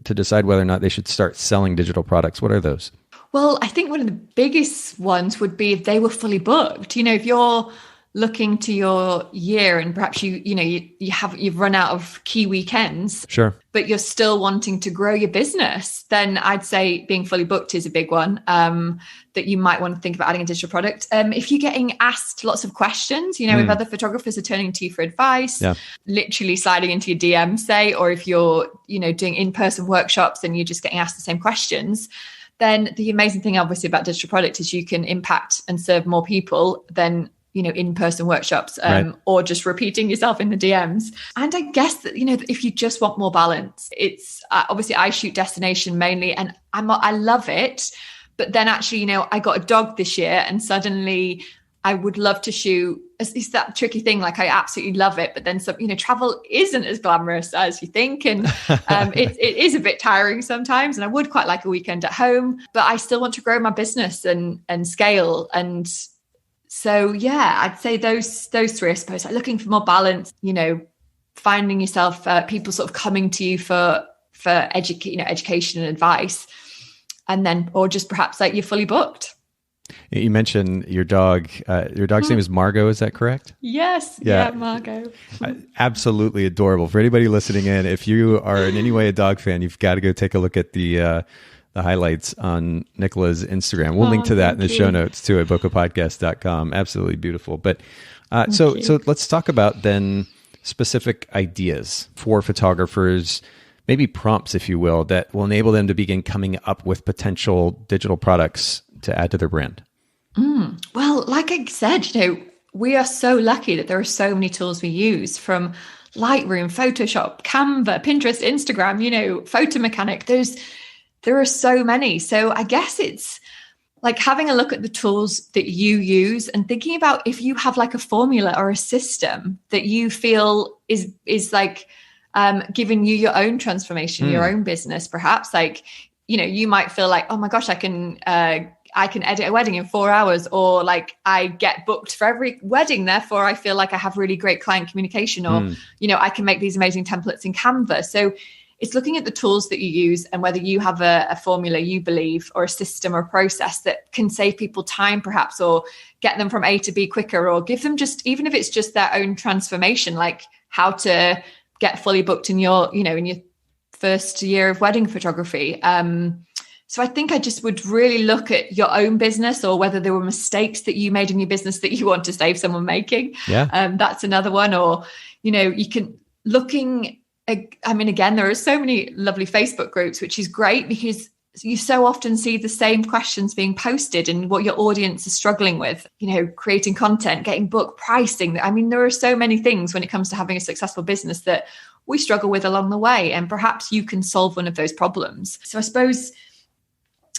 to decide whether or not they should start selling digital products. What are those? Well, I think one of the biggest ones would be if they were fully booked. If you're looking to your year and perhaps you've run out of key weekends, sure, but you're still wanting to grow your business, then I'd say being fully booked is a big one that you might want to think about adding a digital product. If you're getting asked lots of questions, if other photographers are turning to you for advice, literally sliding into your DM, say, or if you're, doing in-person workshops and you're just getting asked the same questions, then the amazing thing obviously about digital product is you can impact and serve more people than in-person workshops or just repeating yourself in the DMs. And I guess that, if you just want more balance, it's obviously I shoot destination mainly and I love it. But then actually, I got a dog this year and suddenly I would love to shoot. It's that tricky thing. Like I absolutely love it. But then some, travel isn't as glamorous as you think. And it is a bit tiring sometimes. And I would quite like a weekend at home, but I still want to grow my business and scale. And so, yeah, I'd say those three, I suppose, like looking for more balance, finding yourself, people sort of coming to you for education and advice, and then, or just perhaps like you're fully booked. You mentioned your dog. Your dog's name is Margot. Is that correct? Yes. Yeah, Margot. Absolutely adorable. For anybody listening in, if you are in any way a dog fan, you've got to go take a look at the highlights on Nicola's Instagram. We'll link to that in the show notes too at bokehpodcast.com. Absolutely beautiful. But so let's talk about then specific ideas for photographers, maybe prompts, if you will, that will enable them to begin coming up with potential digital products to add to their brand. Well, like I said, we are so lucky that there are so many tools we use, from Lightroom, Photoshop, Canva, Pinterest, Instagram, Photo Mechanic. There are so many. So I guess it's like having a look at the tools that you use and thinking about if you have like a formula or a system that you feel is like giving you your own transformation, your own business, perhaps. Like, you might feel like, oh my gosh, I can edit a wedding in 4 hours, or like I get booked for every wedding. Therefore, I feel like I have really great client communication, or, I can make these amazing templates in Canva. So it's looking at the tools that you use and whether you have a formula you believe, or a system or a process that can save people time perhaps, or get them from A to B quicker, or give them just, even if it's just their own transformation, like how to get fully booked in your, in your first year of wedding photography. So I think I just would really look at your own business, or whether there were mistakes that you made in your business that you want to save someone making. Yeah. That's another one. Or, you can again, there are so many lovely Facebook groups, which is great because you so often see the same questions being posted and what your audience is struggling with, creating content, getting booked, pricing. There are so many things when it comes to having a successful business that we struggle with along the way. And perhaps you can solve one of those problems. So I suppose,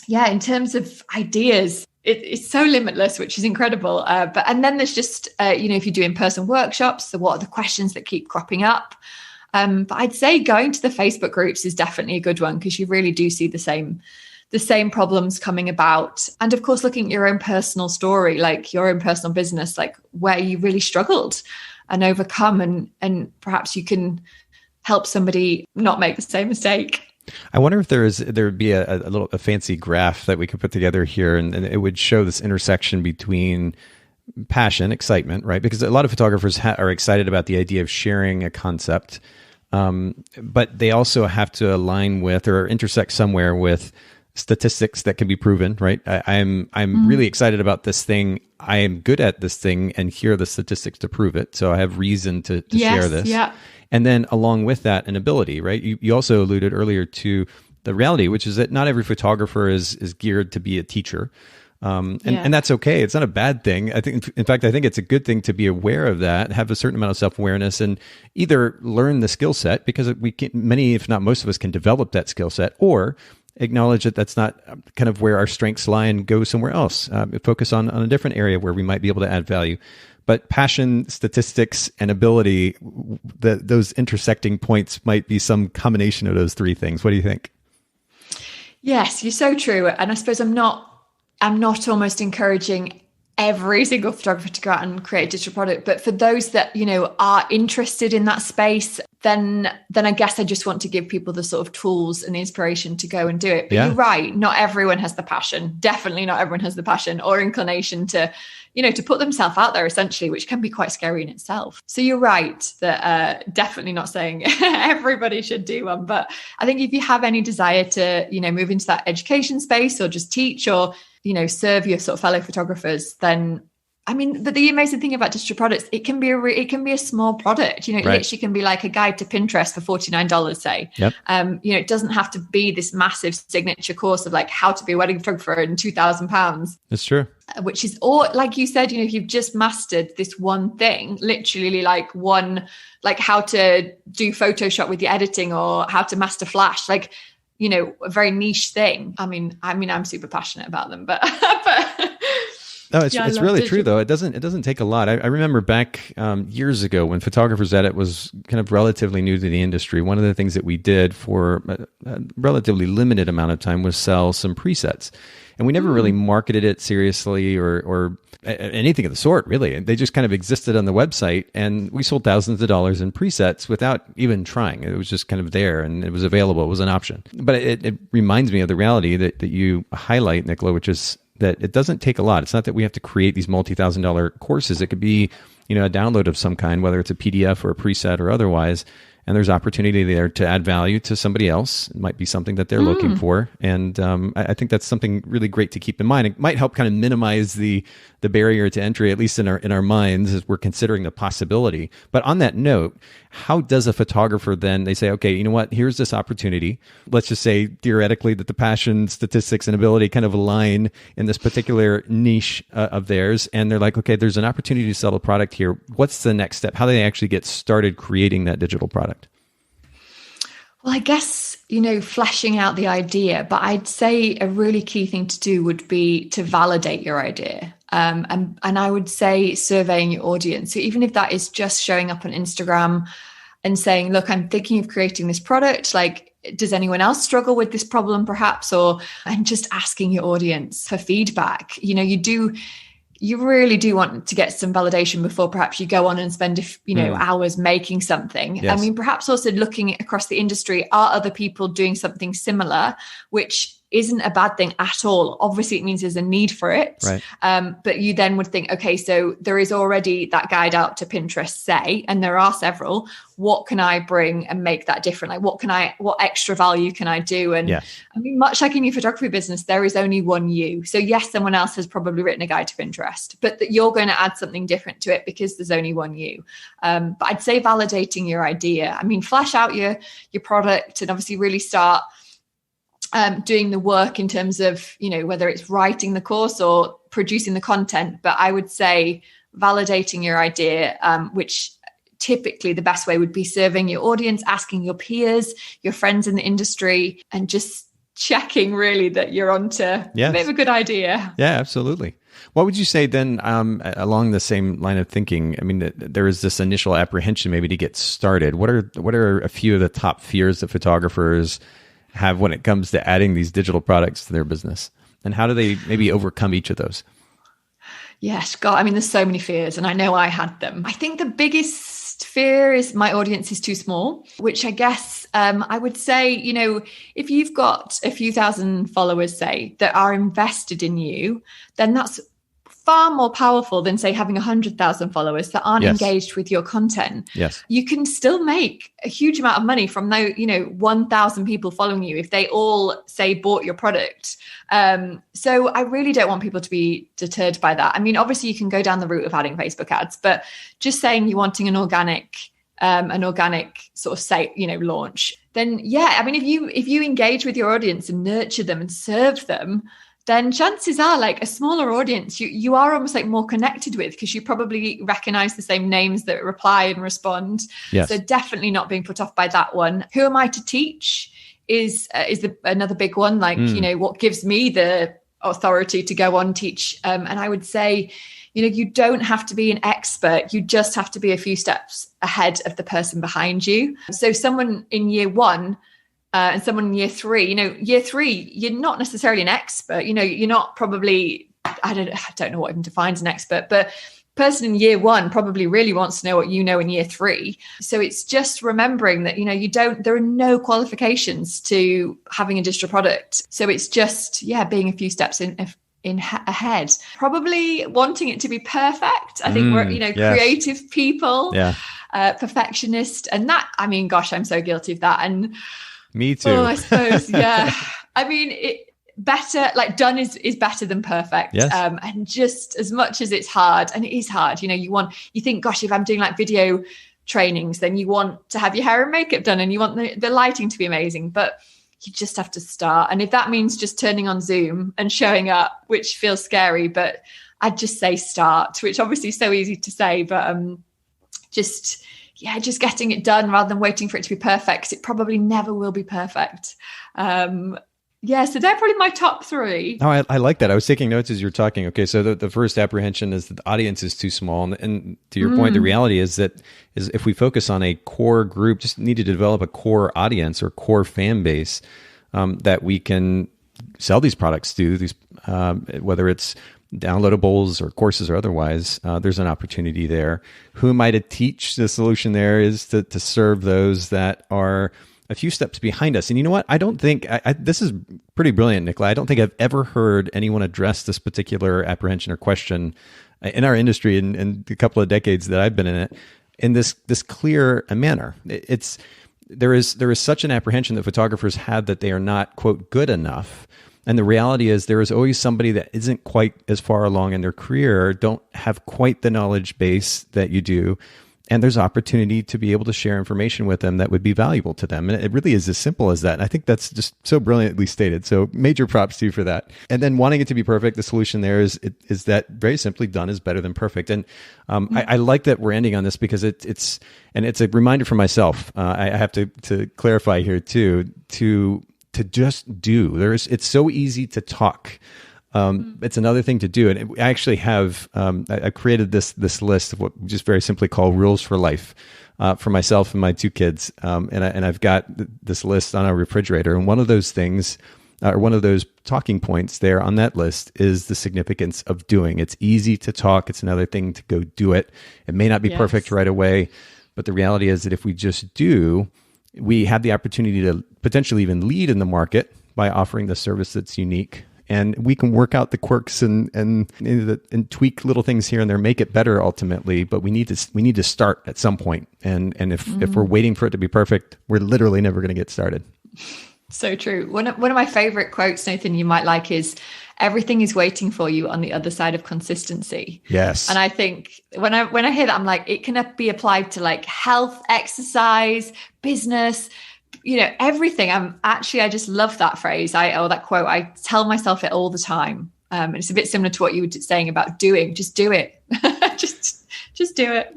in terms of ideas, it's so limitless, which is incredible. And then there's just, if you do in-person workshops, so what are the questions that keep cropping up? But I'd say going to the Facebook groups is definitely a good one, because you really do see the same problems coming about. And of course, looking at your own personal story, like your own personal business, like where you really struggled and overcome, and perhaps you can help somebody not make the same mistake. I wonder if there would be a fancy graph that we could put together here, and it would show this intersection between passion, excitement, right? Because a lot of photographers are excited about the idea of sharing a concept, but they also have to align with or intersect somewhere with statistics that can be proven, right? I'm really excited about this thing. I am good at this thing, and here are the statistics to prove it. So I have reason to share this. Yeah. And then along with that, an ability, right? You also alluded earlier to the reality, which is that not every photographer is geared to be a teacher. And that's okay. It's not a bad thing. I think it's a good thing to be aware of that, have a certain amount of self-awareness, and either learn the skill set, because many, if not most of us, can develop that skill set, or acknowledge that that's not kind of where our strengths lie and go somewhere else. Focus on a different area where we might be able to add value. But passion, statistics, and ability, those intersecting points might be some combination of those three things. What do you think? Yes, you're so true. And I suppose I'm not almost encouraging every single photographer to go out and create a digital product. But for those that, are interested in that space, then I guess I just want to give people the sort of tools and inspiration to go and do it. But You're right. Not everyone has the passion. Definitely not everyone has the passion or inclination to put themselves out there, essentially, which can be quite scary in itself. So you're right that definitely not saying everybody should do one. But I think if you have any desire to, move into that education space or just teach or, serve your sort of fellow photographers, then but the amazing thing about digital products, it can be a small product. It literally can be like a guide to Pinterest for $49, say. Yep. It doesn't have to be this massive signature course of like how to be a wedding photographer and £2,000. That's true. Which is all, like you said, if you've just mastered this one thing, literally like how to do Photoshop with your editing or how to master Flash, a very niche thing. I'm super passionate about them, but no, it's really true though. It doesn't take a lot. I remember back years ago when Photographer's Edit was kind of relatively new to the industry. One of the things that we did for a relatively limited amount of time was sell some presets, and we never really marketed it seriously or anything of the sort. Really, they just kind of existed on the website, and we sold thousands of dollars in presets without even trying. It was just kind of there, and it was available. It was an option. But it reminds me of the reality that you highlight, Nicola, which is that it doesn't take a lot. It's not that we have to create these multi-$1,000 courses. It could be, a download of some kind, whether it's a PDF or a preset or otherwise. And there's opportunity there to add value to somebody else. It might be something that they're looking for. And I think that's something really great to keep in mind. It might help kind of minimize the barrier to entry, at least in our minds, as we're considering the possibility. But on that note, how does a photographer then, they say, okay, you know what, here's this opportunity. Let's just say theoretically that the passion, statistics, and ability kind of align in this particular niche of theirs. And they're like, okay, there's an opportunity to sell a product here. What's the next step? How do they actually get started creating that digital product? Well, I guess, fleshing out the idea, but I'd say a really key thing to do would be to validate your idea. And I would say surveying your audience. So even if that is just showing up on Instagram and saying, look, I'm thinking of creating this product, like, does anyone else struggle with this problem perhaps? And just asking your audience for feedback. You really do want to get some validation before perhaps you go on and spend, hours making something. Yes. Perhaps also looking across the industry, are other people doing something similar, which isn't a bad thing at all. Obviously, it means there's a need for it. Right. But you then would think, okay, so there is already that guide out to Pinterest, say, and there are several. What can I bring and make that different? Like, what extra value can I do? And yes. Much like in your photography business, there is only one you. So yes, someone else has probably written a guide to Pinterest, but that you're going to add something different to it because there's only one you. But I'd say validating your idea. Flesh out your product and obviously really start doing the work in terms of, whether it's writing the course or producing the content. But I would say validating your idea, which typically the best way would be surveying your audience, asking your peers, your friends in the industry, and just checking really that you're onto a bit of a good idea. Yeah, absolutely. What would you say then, along the same line of thinking? There is this initial apprehension maybe to get started. What are a few of the top fears that photographers have when it comes to adding these digital products to their business? And how do they maybe overcome each of those? Yes, God, there's so many fears, and I know I had them. I think the biggest fear is my audience is too small, which I guess I would say, if you've got a few thousand followers, say, that are invested in you, then that's far more powerful than, say, having 100,000 followers that aren't engaged with your content. Yes. You can still make a huge amount of money from 1,000 people following you if they all, say, bought your product. So I really don't want people to be deterred by that. Obviously you can go down the route of adding Facebook ads, but just saying you're wanting an organic sort of launch, then if you engage with your audience and nurture them and serve them, then chances are, like, a smaller audience, you are almost like more connected with, because you probably recognize the same names that reply and respond. Yes. So definitely not being put off by that one. Who am I to teach? another big one. Like, what gives me the authority to go on teach? And I would say, you don't have to be an expert. You just have to be a few steps ahead of the person behind you. So someone in year one and someone in year three, year three, you're not necessarily an expert. You're not probably, I don't know what even defines an expert, but person in year one probably really wants to know what you know in year three. So it's just remembering that, there are no qualifications to having a digital product. So it's just, being a few steps in ahead, probably wanting it to be perfect. I think we're, creative people, perfectionist, and that, gosh, I'm so guilty of that. And me too. I suppose, better, like done is better than perfect. Yes. And just as much as it's hard, and it is hard, you think, gosh, if I'm doing like video trainings, then you want to have your hair and makeup done and you want the lighting to be amazing, but you just have to start. And if that means just turning on Zoom and showing up, which feels scary, but I'd just say start, which obviously is so easy to say, but just getting it done rather than waiting for it to be perfect, because it probably never will be perfect. So they're probably my top three. Oh, I like that. I was taking notes as you were talking. Okay, so the first apprehension is that the audience is too small. And to your point, the reality is that if we focus on a core group, just need to develop a core audience or core fan base that we can sell these products to, these whether it's downloadables or courses or otherwise, there's an opportunity there. Who am I to teach? The solution there is to serve those that are a few steps behind us. And you know what? I don't think, this is pretty brilliant, Nicola. I don't think I've ever heard anyone address this particular apprehension or question in our industry in the couple of decades that I've been in it in this clear manner. There is such an apprehension that photographers have that they are not, quote, good enough. And the reality is there is always somebody that isn't quite as far along in their career, don't have quite the knowledge base that you do. And there's opportunity to be able to share information with them that would be valuable to them. And it really is as simple as that. And I think that's just so brilliantly stated. So major props to you for that. And then wanting it to be perfect, the solution there is that very simply done is better than perfect. And I like that we're ending on this because it's a reminder for myself. I have to clarify here too, to just do. It's so easy to talk. It's another thing to do. And I actually have, I created this list of what we just very simply call rules for life for myself and my two kids. And I've got this list on our refrigerator. And one of those things, or one of those talking points there on that list is the significance of doing. It's easy to talk. It's another thing to go do it. It may not be perfect right away, but the reality is that if we just do, we have the opportunity to potentially even lead in the market by offering the service that's unique. And we can work out the quirks and tweak little things here and there, make it better ultimately. But we need to start at some point. And if we're waiting for it to be perfect, we're literally never going to get started. So true. One of my favorite quotes, Nathan, you might like, is everything is waiting for you on the other side of consistency. Yes. And I think when I hear that, I'm like, it can be applied to like health, exercise, business, everything. I just love that phrase. That quote. I tell myself it all the time. And it's a bit similar to what you were saying about doing. Just do it. just do it.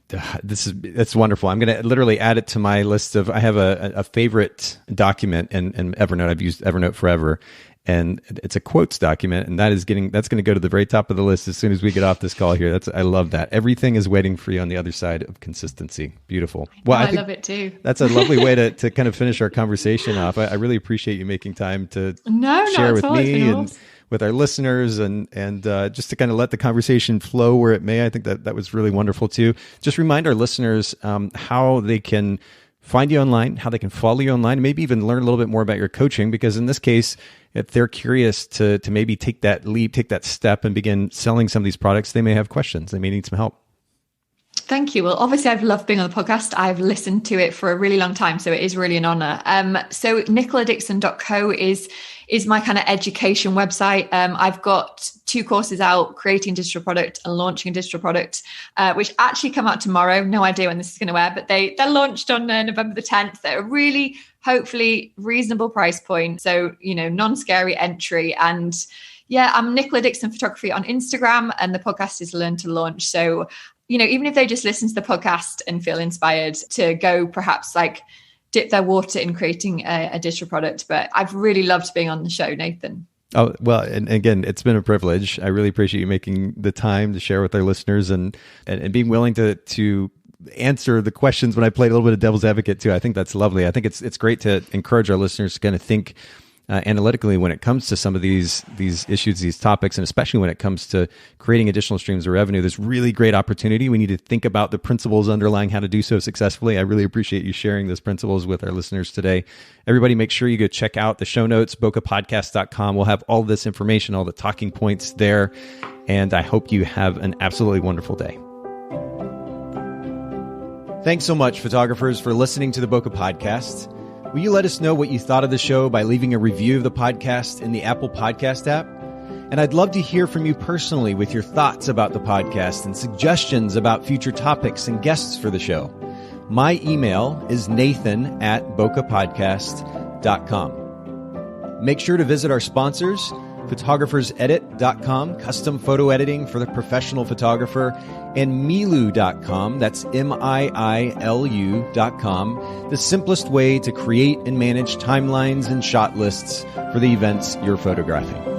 That's wonderful. I'm going to literally add it to my list I have a favorite document in Evernote. I've used Evernote forever. And it's a quotes document, and that's going to go to the very top of the list as soon as we get off this call here. I love that. Everything is waiting for you on the other side of consistency. Beautiful. Well, I love it too. That's a lovely way to kind of finish our conversation off. I really appreciate you making time to share with me and with our listeners, and just to kind of let the conversation flow where it may. I think that was really wonderful too. Just remind our listeners how they can find you online, how they can follow you online, maybe even learn a little bit more about your coaching, because in this case, if they're curious to maybe take that leap, take that step and begin selling some of these products, they may have questions. They may need some help. Thank you. Well, obviously, I've loved being on the podcast. I've listened to it for a really long time, so it is really an honor. So nicoladixon.co is my kind of education website. I've got 2 courses out, creating a digital product and launching a digital product, which actually come out tomorrow. No idea when this is going to air, but they're launched on November the 10th. They're a really, hopefully, reasonable price point. So, non-scary entry. And I'm Nicola Dixon Photography on Instagram, and the podcast is Learn to Launch. So, even if they just listen to the podcast and feel inspired to go perhaps like dip their water in creating a digital product. But I've really loved being on the show, Nathan. Oh, well, and again, it's been a privilege. I really appreciate you making the time to share with our listeners and being willing to answer the questions when I played a little bit of devil's advocate too. I think that's lovely. I think it's great to encourage our listeners to kind of think analytically when it comes to some of these issues, these topics, and especially when it comes to creating additional streams of revenue. There's really great opportunity. We need to think about the principles underlying how to do so successfully. I really appreciate you sharing those principles with our listeners today. Everybody, make sure you go check out the show notes, bokehpodcast.com. We'll have all this information, all the talking points there. And I hope you have an absolutely wonderful day. Thanks so much, photographers, for listening to the Bokeh Podcast. Will you let us know what you thought of the show by leaving a review of the podcast in the Apple Podcast app? And I'd love to hear from you personally with your thoughts about the podcast and suggestions about future topics and guests for the show. My email is nathan@bokehpodcast.com. Make sure to visit our sponsors, photographersedit.com, custom photo editing for the professional photographer, and miilu.com, that's miilu.com, the simplest way to create and manage timelines and shot lists for the events you're photographing.